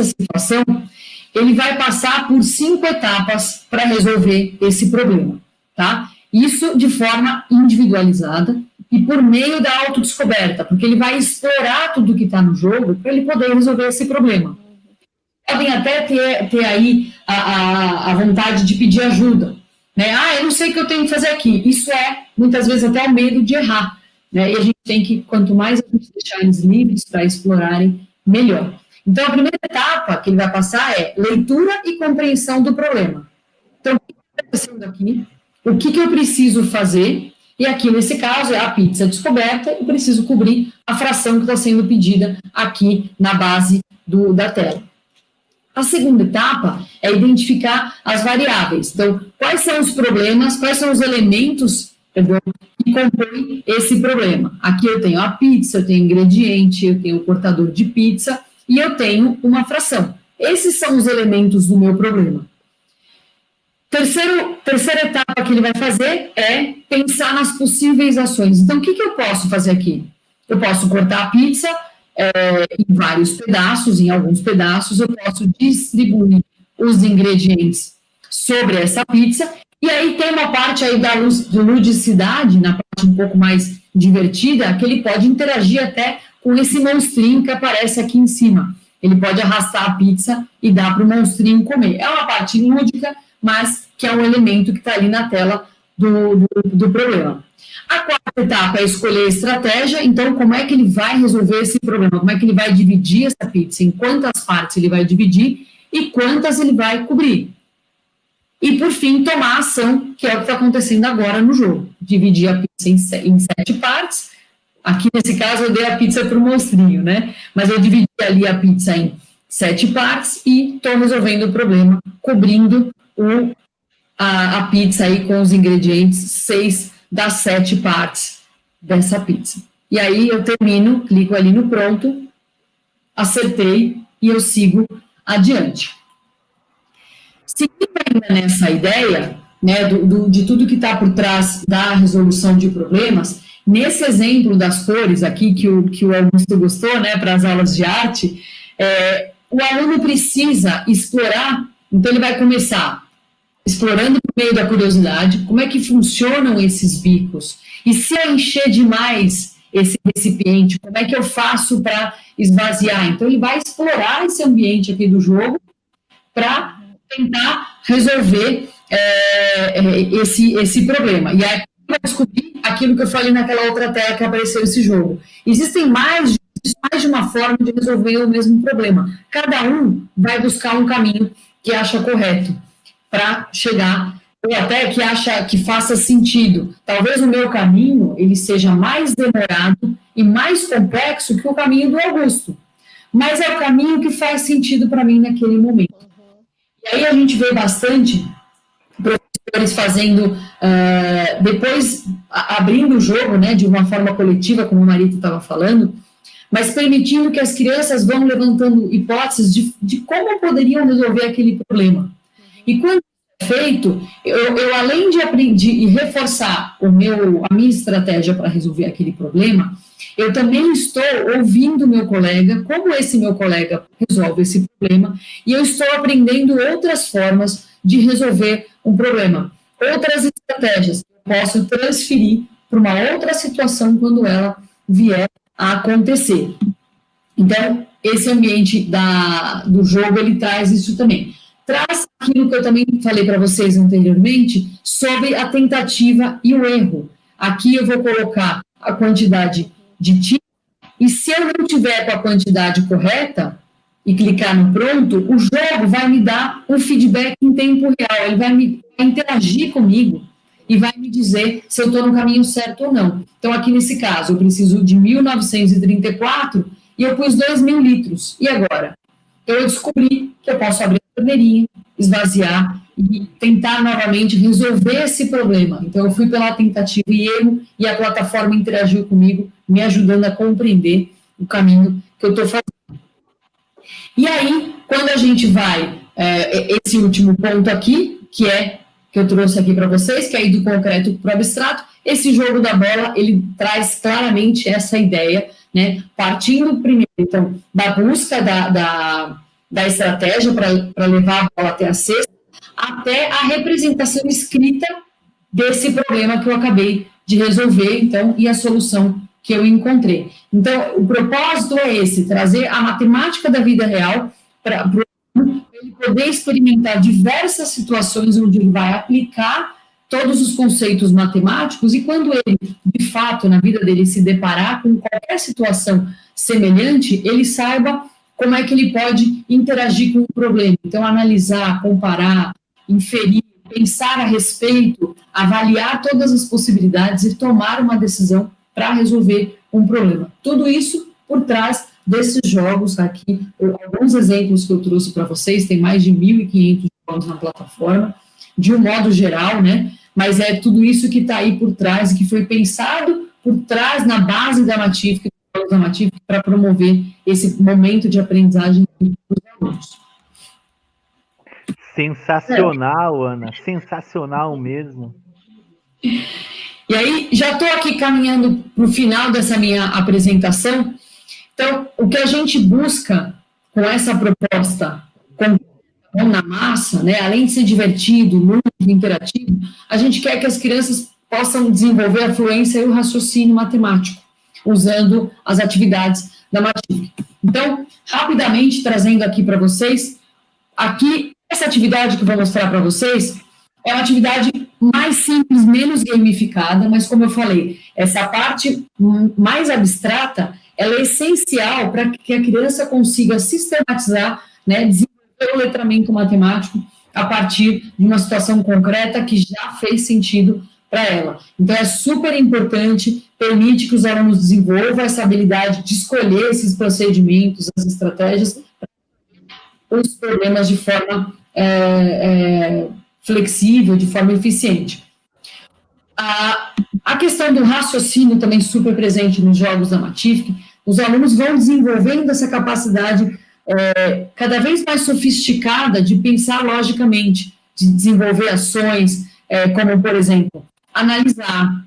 situação, ele vai passar por 5 etapas para resolver esse problema, tá? Isso de forma individualizada e por meio da autodescoberta, porque ele vai explorar tudo que está no jogo para ele poder resolver esse problema. Podem até ter aí a vontade de pedir ajuda, né? Eu não sei o que eu tenho que fazer aqui. Isso muitas vezes, até o medo de errar, né? E a gente tem que, quanto mais a gente deixar eles livres para explorarem, melhor. Então, a primeira etapa que ele vai passar é leitura e compreensão do problema. Então, o que está acontecendo aqui? O que eu preciso fazer? E aqui, nesse caso, é a pizza descoberta e preciso cobrir a fração que está sendo pedida aqui na base da tela. A segunda etapa é identificar as variáveis. Então, quais são os problemas, quais são os elementos que compõem esse problema? Aqui eu tenho a pizza, eu tenho ingrediente, eu tenho o cortador de pizza e eu tenho uma fração. Esses são os elementos do meu problema. Terceira etapa que ele vai fazer é pensar nas possíveis ações. Então, o que eu posso fazer aqui? Eu posso cortar a pizza em vários pedaços, em alguns pedaços, eu posso distribuir os ingredientes sobre essa pizza, e aí tem uma parte aí da ludicidade, na parte um pouco mais divertida, que ele pode interagir até com esse monstrinho que aparece aqui em cima. Ele pode arrastar a pizza e dar para o monstrinho comer. É uma parte lúdica, mas que é um elemento que está ali na tela do problema. A quarta etapa é escolher a estratégia. Então, como é que ele vai resolver esse problema? Como é que ele vai dividir essa pizza? Em quantas partes ele vai dividir e quantas ele vai cobrir? E, por fim, tomar a ação, que é o que está acontecendo agora no jogo. Dividir a pizza em 7 partes. Aqui, nesse caso, eu dei a pizza para o monstrinho, né? Mas eu dividi ali a pizza em 7 partes e estou resolvendo o problema, cobrindo a pizza aí com os ingredientes, 6 das 7 partes dessa pizza. E aí eu termino, clico ali no pronto, acertei e eu sigo adiante. Seguindo ainda nessa ideia, né, de tudo que está por trás da resolução de problemas, nesse exemplo das cores aqui, que o Augusto gostou, né, para as aulas de arte, o aluno precisa explorar, então ele vai começar explorando por meio da curiosidade, como é que funcionam esses bicos, e se eu encher demais esse recipiente, como é que eu faço para esvaziar? Então ele vai explorar esse ambiente aqui do jogo para tentar resolver esse problema. E aí vai descobrir aquilo que eu falei naquela outra tela que apareceu esse jogo. Existe mais de uma forma de resolver o mesmo problema. Cada um vai buscar um caminho que acha correto para chegar, ou até que acha que faça sentido. Talvez o meu caminho ele seja mais demorado e mais complexo que o caminho do Augusto, mas é o caminho que faz sentido para mim naquele momento. E aí a gente vê bastante professores fazendo, depois abrindo o jogo, né, de uma forma coletiva, como o Marita estava falando, mas permitindo que as crianças vão levantando hipóteses de como poderiam resolver aquele problema. E quando é feito, eu além de aprender e reforçar a minha estratégia para resolver aquele problema, eu também estou ouvindo meu colega, como esse meu colega resolve esse problema, e eu estou aprendendo outras formas de resolver um problema, outras estratégias que eu posso transferir para uma outra situação quando ela vier a acontecer. Então, esse ambiente do jogo, ele traz isso também. Traz aquilo que eu também falei para vocês anteriormente, sobre a tentativa e o erro. Aqui eu vou colocar a quantidade de tiros, e se eu não tiver com a quantidade correta, e clicar no pronto, o jogo vai me dar um feedback em tempo real, ele vai interagir comigo, e vai me dizer se eu estou no caminho certo ou não. Então, aqui nesse caso, eu preciso de 1934, e eu pus 2.000 litros. E agora? Eu descobri que eu posso abrir a torneirinha, esvaziar e tentar novamente resolver esse problema. Então, eu fui pela tentativa e erro e a plataforma interagiu comigo, me ajudando a compreender o caminho que eu estou fazendo. E aí, quando a gente vai, esse último ponto aqui, que eu trouxe aqui para vocês, que é ir do concreto para o abstrato, esse jogo da bola, ele traz claramente essa ideia, né, partindo primeiro, então, da busca da estratégia para levar a bola até a cesta, até a representação escrita desse problema que eu acabei de resolver, então, e a solução que eu encontrei. Então, o propósito é esse, trazer a matemática da vida real para ele poder experimentar diversas situações onde ele vai aplicar todos os conceitos matemáticos, e quando ele, de fato, na vida dele, se deparar com qualquer situação semelhante, ele saiba como é que ele pode interagir com o problema. Então, analisar, comparar, inferir, pensar a respeito, avaliar todas as possibilidades e tomar uma decisão para resolver um problema. Tudo isso por trás desses jogos aqui, alguns exemplos que eu trouxe para vocês, tem mais de 1.500 jogos na plataforma, de um modo geral, né? Mas é tudo isso que está aí por trás, que foi pensado por trás, na base da Matific, para promover esse momento de aprendizagem dos alunos. Sensacional, Ana, sensacional mesmo. E aí, já estou aqui caminhando para o final dessa minha apresentação. Então, o que a gente busca com essa proposta, com na massa, né, além de ser divertido, lúdico, interativo, a gente quer que as crianças possam desenvolver a fluência e o raciocínio matemático, usando as atividades da Matific. Então, rapidamente, trazendo aqui para vocês, aqui, essa atividade que eu vou mostrar para vocês, é uma atividade mais simples, menos gamificada, mas como eu falei, essa parte mais abstrata, ela é essencial para que a criança consiga sistematizar, né, desenvolver o letramento matemático a partir de uma situação concreta que já fez sentido para ela. Então, é super importante, permite que os alunos desenvolvam essa habilidade de escolher esses procedimentos, as estratégias, os problemas de forma flexível, de forma eficiente. A questão do raciocínio também super presente nos jogos da Matific. Os alunos vão desenvolvendo essa capacidade cada vez mais sofisticada de pensar logicamente, de desenvolver ações, como, por exemplo, analisar,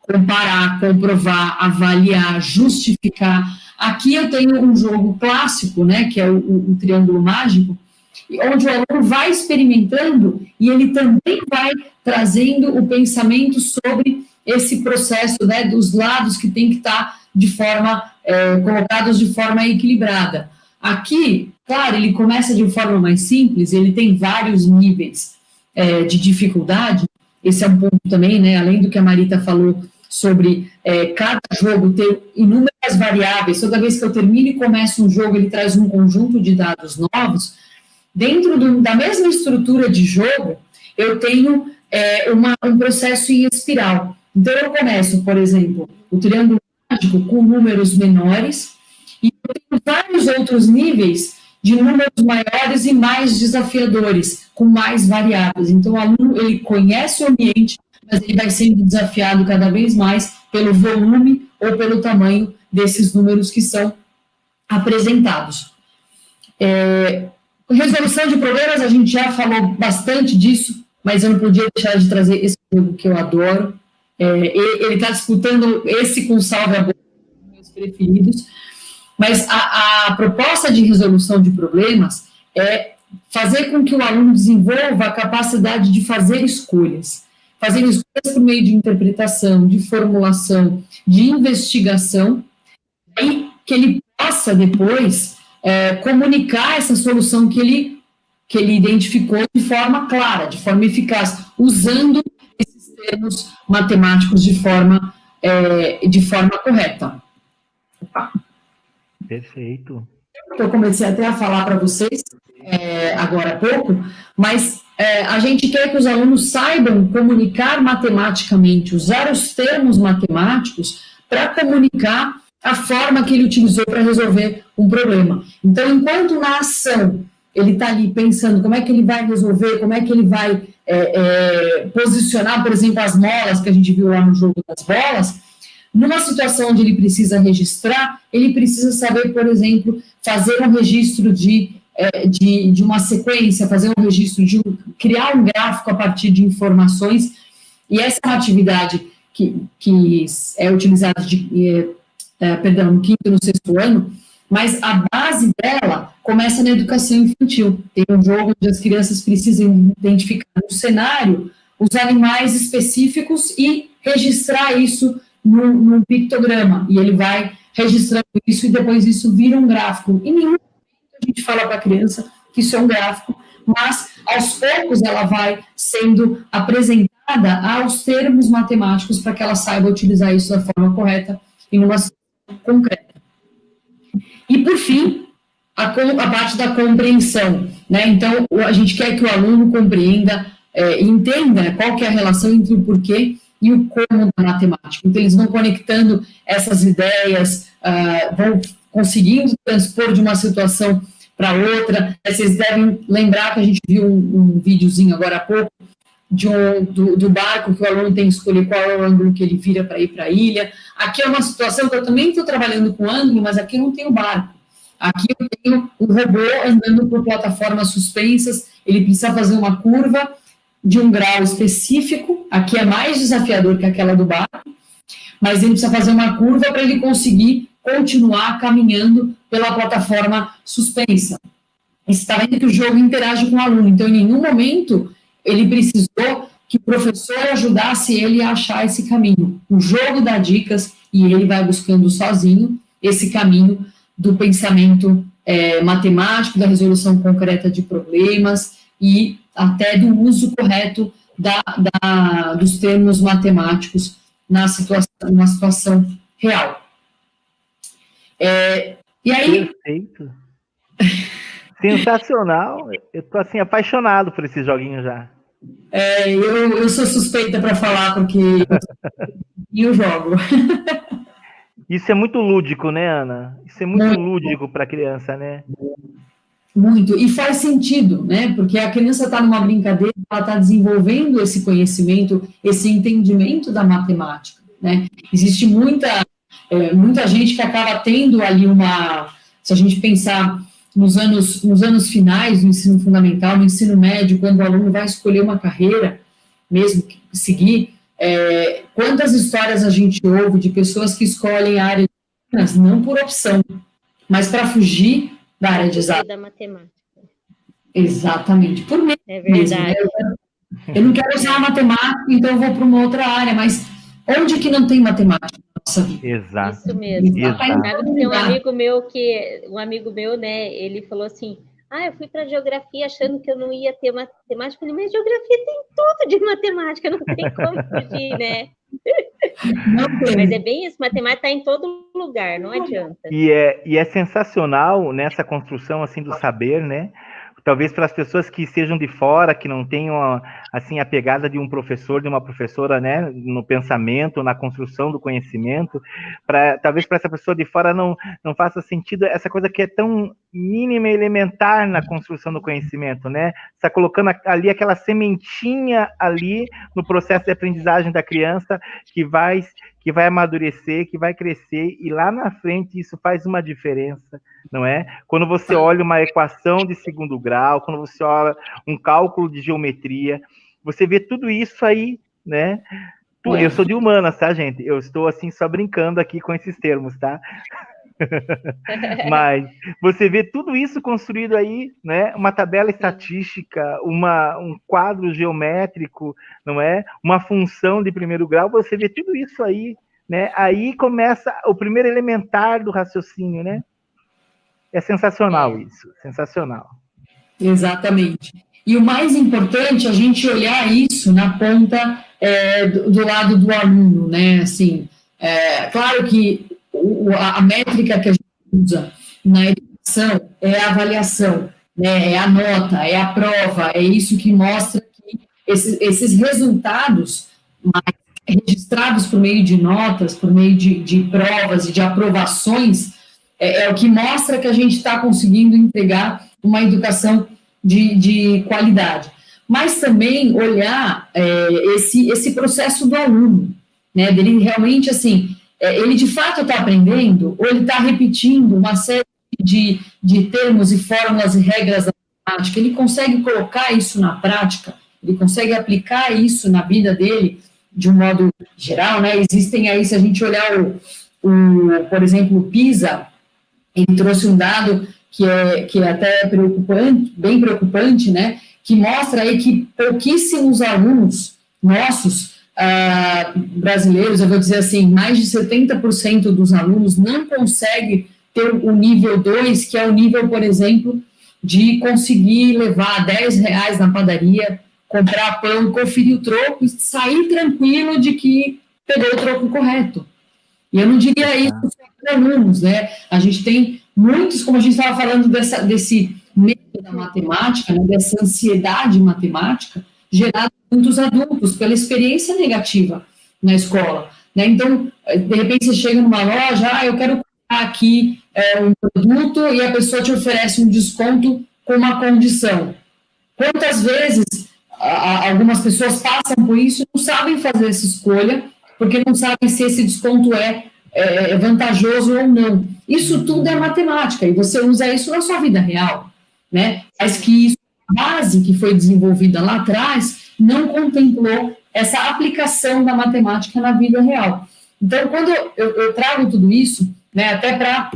comparar, comprovar, avaliar, justificar. Aqui eu tenho um jogo clássico, né, que é o Triângulo Mágico, onde o aluno vai experimentando e ele também vai trazendo o pensamento sobre esse processo, né, dos lados que tem que estar colocados de forma equilibrada. Aqui, claro, ele começa de forma mais simples, ele tem vários níveis de dificuldade. Esse é um ponto também, né, além do que a Marita falou sobre cada jogo ter inúmeras variáveis. Toda vez que eu termino e começo um jogo, ele traz um conjunto de dados novos. Dentro da mesma estrutura de jogo, eu tenho um processo em espiral. Então, eu começo, por exemplo, o Triângulo Mágico com números menores, e eu tenho vários outros níveis de números maiores e mais desafiadores, com mais variáveis. Então, o aluno, ele conhece o ambiente, mas ele vai sendo desafiado cada vez mais pelo volume ou pelo tamanho desses números que são apresentados. Resolução de problemas, a gente já falou bastante disso, mas eu não podia deixar de trazer esse jogo que eu adoro. Ele está disputando esse com Salve a Bola, meus preferidos, mas a proposta de resolução de problemas é fazer com que o aluno desenvolva a capacidade de fazer escolhas por meio de interpretação, de formulação, de investigação, e que ele possa depois comunicar essa solução que ele identificou de forma clara, de forma eficaz, usando esses termos matemáticos de forma correta. Opa. Perfeito. Eu comecei até a falar para vocês agora há pouco, mas a gente quer que os alunos saibam comunicar matematicamente, usar os termos matemáticos para comunicar a forma que ele utilizou para resolver um problema. Então, enquanto na ação ele está ali pensando como é que ele vai resolver, como é que ele vai posicionar, por exemplo, as molas que a gente viu lá no jogo das bolas, numa situação onde ele precisa registrar, ele precisa saber, por exemplo, fazer um registro de uma sequência, fazer um registro criar um gráfico a partir de informações, e essa é uma atividade que é utilizada no quinto e no sexto ano, mas a base dela começa na educação infantil. Tem um jogo onde as crianças precisam identificar no cenário os animais específicos e registrar isso num pictograma, e ele vai registrando isso e depois isso vira um gráfico. Em nenhum momento a gente fala para a criança que isso é um gráfico, mas aos poucos ela vai sendo apresentada aos termos matemáticos para que ela saiba utilizar isso da forma correta e numa situação concreta. E, por fim, a parte da compreensão, né? Então, a gente quer que o aluno compreenda, entenda qual que é a relação entre o porquê e o como da matemática. Então, eles vão conectando essas ideias, vão conseguindo transpor de uma situação para outra. Vocês devem lembrar que a gente viu um videozinho agora há pouco do barco, que o aluno tem que escolher qual é o ângulo que ele vira para ir para a ilha. Aqui é uma situação que eu também estou trabalhando com ângulo, mas aqui não tem o barco. Aqui eu tenho um robô andando por plataformas suspensas, ele precisa fazer uma curva de um grau específico, aqui é mais desafiador que aquela do barco, mas ele precisa fazer uma curva para ele conseguir continuar caminhando pela plataforma suspensa. Você está vendo que o jogo interage com o aluno, então em nenhum momento ele precisou que o professor ajudasse ele a achar esse caminho. O jogo dá dicas e ele vai buscando sozinho esse caminho do pensamento matemático, da resolução concreta de problemas e até do uso correto dos termos matemáticos numa situação real. E aí... Perfeito. Sensacional. Eu tô assim apaixonado por esses joguinhos já. Eu sou suspeita para falar porque eu jogo. Isso é muito lúdico, né, Ana? Isso é muito lúdico para a criança, né? Muito, e faz sentido, né? Porque a criança está numa brincadeira, ela está desenvolvendo esse conhecimento, esse entendimento da matemática, né? Existe muita gente que acaba tendo ali se a gente pensar nos anos finais do ensino fundamental, no ensino médio, quando o aluno vai escolher uma carreira, mesmo que seguir, quantas histórias a gente ouve de pessoas que escolhem a área de humanas, não por opção, mas para fugir da área de exatas. Da matemática. Exatamente, por medo. É verdade. Mesmo, né? Eu não quero usar a matemática, então eu vou para uma outra área, mas onde que não tem matemática na nossa vida? Exato. Isso mesmo. Exato. Sabe que tem um amigo meu, né, ele falou assim, eu fui para geografia achando que eu não ia ter matemática, mas geografia tem tudo de matemática, não tem como fugir, né? Mas é bem isso, matemática está em todo lugar, não adianta. E é sensacional nessa construção assim do saber, né? Talvez para as pessoas que sejam de fora, que não tenham assim a pegada de um professor, de uma professora, né, no pensamento, na construção do conhecimento, talvez para essa pessoa de fora não faça sentido essa coisa que é tão mínima e elementar na construção do conhecimento, né? Está colocando ali aquela sementinha ali no processo de aprendizagem da criança que vai amadurecer, que vai crescer, e lá na frente isso faz uma diferença, não é? Quando você olha uma equação de segundo grau, quando você olha um cálculo de geometria, você vê tudo isso aí, né? Eu sou de humanas, tá, gente? Eu estou, assim, só brincando aqui com esses termos, tá? Mas você vê tudo isso construído aí, né? Uma tabela estatística, um quadro geométrico, não é? Uma função de primeiro grau, você vê tudo isso aí, né? Aí começa o primeiro elementar do raciocínio, né? É sensacional isso, sensacional. Exatamente. E o mais importante é a gente olhar isso na ponta do lado do aluno, né? Assim, claro que a métrica que a gente usa na educação é a avaliação, né? É a nota, é a prova, é isso que mostra que esses resultados registrados por meio de notas, por meio de provas e de aprovações, é o que mostra que a gente está conseguindo entregar uma educação de qualidade. Mas também olhar esse processo do aluno, né? Dele realmente, assim, ele de fato está aprendendo, ou ele está repetindo uma série de termos e fórmulas e regras da matemática, ele consegue colocar isso na prática, ele consegue aplicar isso na vida dele de um modo geral, né? Existem aí, se a gente olhar por exemplo, o PISA, ele trouxe um dado que é até preocupante, bem preocupante, né? Que mostra aí que pouquíssimos alunos nossos, brasileiros, eu vou dizer assim, mais de 70% dos alunos não conseguem ter o nível 2, que é o nível, por exemplo, de conseguir levar R$10 na padaria, comprar pão, conferir o troco e sair tranquilo de que pegou o troco correto. E eu não diria isso para alunos, né? A gente tem muitos, como a gente estava falando desse medo da matemática, né, dessa ansiedade matemática, gerada por muitos adultos, pela experiência negativa na escola, né? Então, de repente você chega numa loja, eu quero comprar aqui um produto e a pessoa te oferece um desconto com uma condição. Quantas vezes algumas pessoas passam por isso e não sabem fazer essa escolha, porque não sabem se esse desconto é vantajoso ou não. Isso tudo é matemática, e você usa isso na sua vida real, né? Mas que isso, a base que foi desenvolvida lá atrás, não contemplou essa aplicação da matemática na vida real. Então, quando eu trago tudo isso, né, até para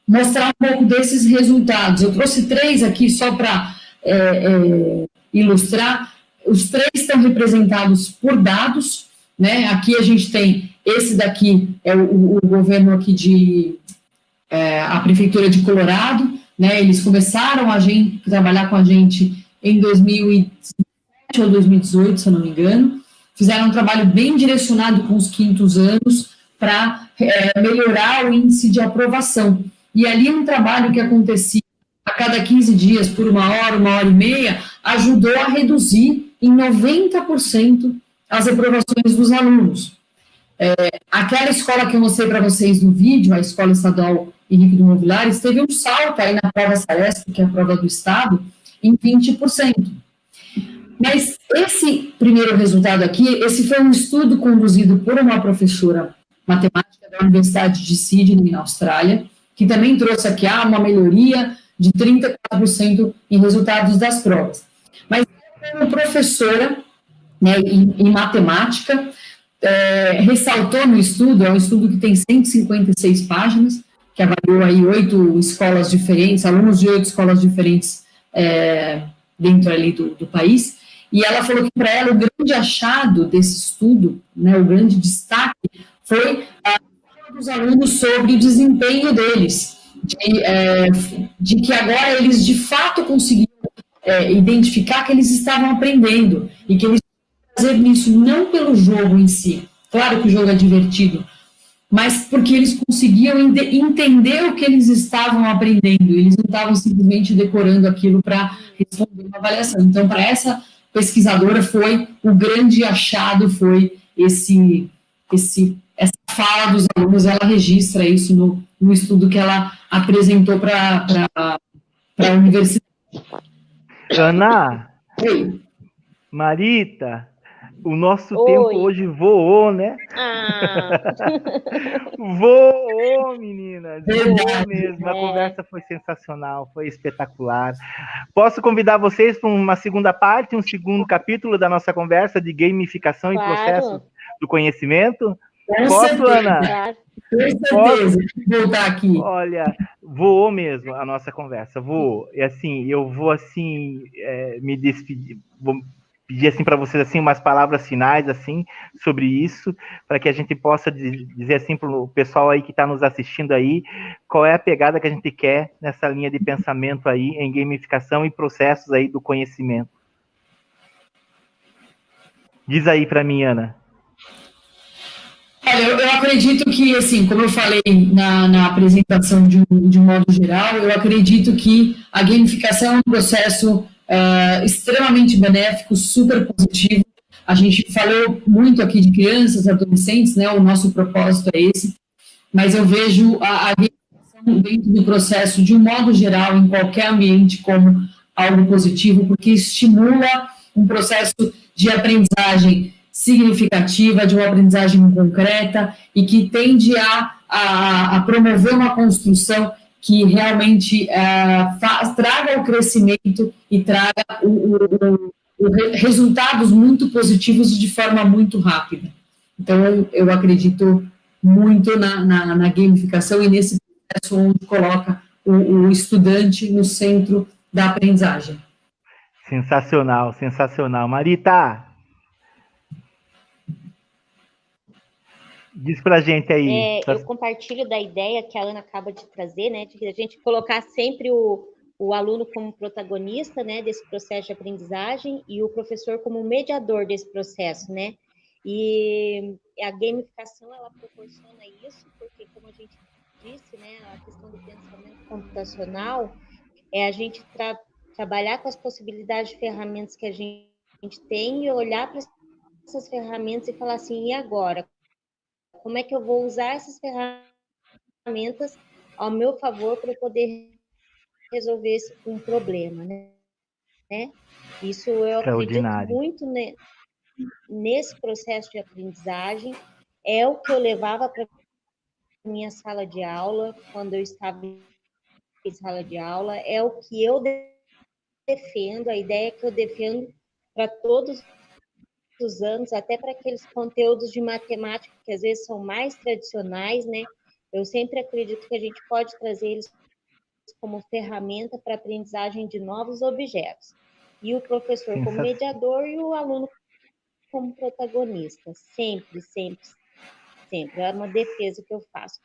mostrar um pouco desses resultados, eu trouxe 3 aqui só para ilustrar. Os 3 estão representados por dados, né? Aqui a gente tem, esse daqui é o governo aqui a Prefeitura de Colorado, né? Eles começaram a trabalhar com a gente em 2017 ou 2018, se eu não me engano, fizeram um trabalho bem direcionado com os 5º anos para melhorar o índice de aprovação. E ali um trabalho que acontecia a cada 15 dias, por 1 hora, 1h30, ajudou a reduzir em 90% as aprovações dos alunos. Aquela escola que eu mostrei para vocês no vídeo, a Escola Estadual Henrique Dumont Vilares, teve um salto aí na prova Saresp, que é a prova do Estado, em 20%. Mas esse primeiro resultado aqui, esse foi um estudo conduzido por uma professora matemática da Universidade de Sydney, na Austrália, que também trouxe aqui uma melhoria de 34% em resultados das provas. Mas uma professora, né, em matemática, ressaltou no estudo, é um estudo que tem 156 páginas, que avaliou aí 8 escolas diferentes, alunos de 8 escolas diferentes dentro ali do país, e ela falou que para ela o grande achado desse estudo, né, o grande destaque, foi a fala dos alunos sobre o desempenho deles, de que agora eles de fato conseguiram identificar que eles estavam aprendendo, e que eles fazer isso não pelo jogo em si, claro que o jogo é divertido, mas porque eles conseguiam entender o que eles estavam aprendendo, eles não estavam simplesmente decorando aquilo para responder uma avaliação. Então, para essa pesquisadora, o grande achado foi essa fala dos alunos, ela registra isso no estudo que ela apresentou para a universidade. Ana, Oi. Marita, o nosso tempo hoje voou, né? Voou, meninas. Voou mesmo. A conversa foi sensacional, foi espetacular. Posso convidar vocês para uma segunda parte, um segundo capítulo da nossa conversa de gamificação e processo do conhecimento? Posso, Ana? Claro. Posso voltar aqui. Olha, voou mesmo a nossa conversa, voou. E assim, eu vou assim me despedir, vou pedir assim para vocês assim umas palavras finais assim sobre isso, para que a gente possa dizer assim para o pessoal aí que está nos assistindo aí, qual é a pegada que a gente quer nessa linha de pensamento aí em gamificação e processos aí do conhecimento. Diz aí para mim, Ana. Olha, eu acredito que, assim, como eu falei na apresentação de um modo geral, eu acredito que a gamificação é um processo extremamente benéfico, super positivo. A gente falou muito aqui de crianças, adolescentes, né? O nosso propósito é esse, mas eu vejo a gamificação dentro do processo, de um modo geral, em qualquer ambiente, como algo positivo, porque estimula um processo de aprendizagem significativa, de uma aprendizagem concreta e que tende a promover uma construção que realmente traga o crescimento e traga resultados muito positivos de forma muito rápida. Então, eu acredito muito na gamificação e nesse processo onde coloca o estudante no centro da aprendizagem. Sensacional, sensacional. Marita! Diz pra gente aí. Eu compartilho da ideia que a Ana acaba de trazer, né, de a gente colocar sempre o aluno como protagonista, né, desse processo de aprendizagem e o professor como mediador desse processo, né, e a gamificação, ela proporciona isso, porque, como a gente disse, né, a questão do pensamento computacional é a gente trabalhar com as possibilidades de ferramentas que a gente tem e olhar para essas ferramentas e falar assim, e agora? Como é que eu vou usar essas ferramentas ao meu favor para poder resolver um problema, né? Isso eu acredito muito nesse processo de aprendizagem, é o que eu levava para a minha sala de aula, quando eu estava em sala de aula, é o que eu defendo, a ideia que eu defendo para todos os anos, até para aqueles conteúdos de matemática que às vezes são mais tradicionais, né? Eu sempre acredito que a gente pode trazer eles como ferramenta para aprendizagem de novos objetos. E o professor como mediador e o aluno como protagonista. Sempre, sempre, sempre. É uma defesa que eu faço.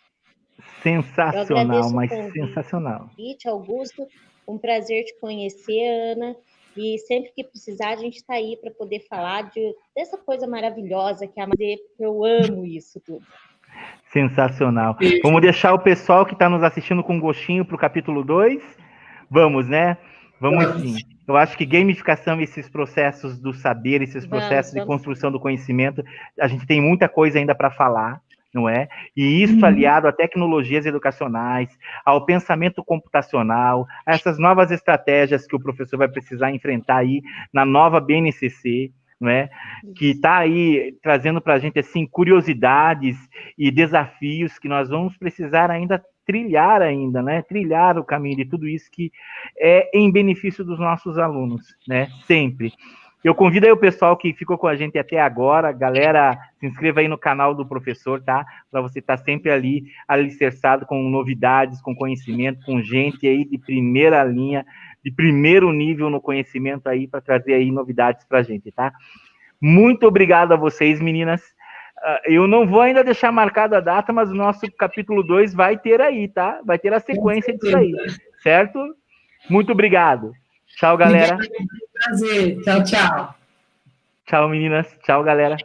Sensacional, mas sensacional. Augusto, um prazer te conhecer, Ana. E sempre que precisar, a gente está aí para poder falar dessa coisa maravilhosa que é a Madeira, porque eu amo isso tudo. Sensacional. Vamos deixar o pessoal que está nos assistindo com um gostinho para o capítulo 2? Vamos, né? Vamos sim. Eu acho que gamificação, esses processos do saber, esses processos de construção do conhecimento, a gente tem muita coisa ainda para falar. não é? E isso aliado a tecnologias educacionais, ao pensamento computacional, a essas novas estratégias que o professor vai precisar enfrentar aí na nova BNCC, não é? Que está aí trazendo para a gente, assim, curiosidades e desafios que nós vamos precisar ainda trilhar ainda, né? Trilhar o caminho de tudo isso que é em benefício dos nossos alunos, né? Sempre. Eu convido aí o pessoal que ficou com a gente até agora, galera, se inscreva aí no canal do professor, tá? Para você estar sempre ali alicerçado com novidades, com conhecimento, com gente aí de primeira linha, de primeiro nível no conhecimento aí, para trazer aí novidades para a gente, tá? Muito obrigado a vocês, meninas. Eu não vou ainda deixar marcada a data, mas o nosso capítulo 2 vai ter aí, tá? Vai ter a sequência disso aí, certo? Muito obrigado. Tchau, galera. Prazer. Tchau, tchau. Tchau, meninas. Tchau, galera.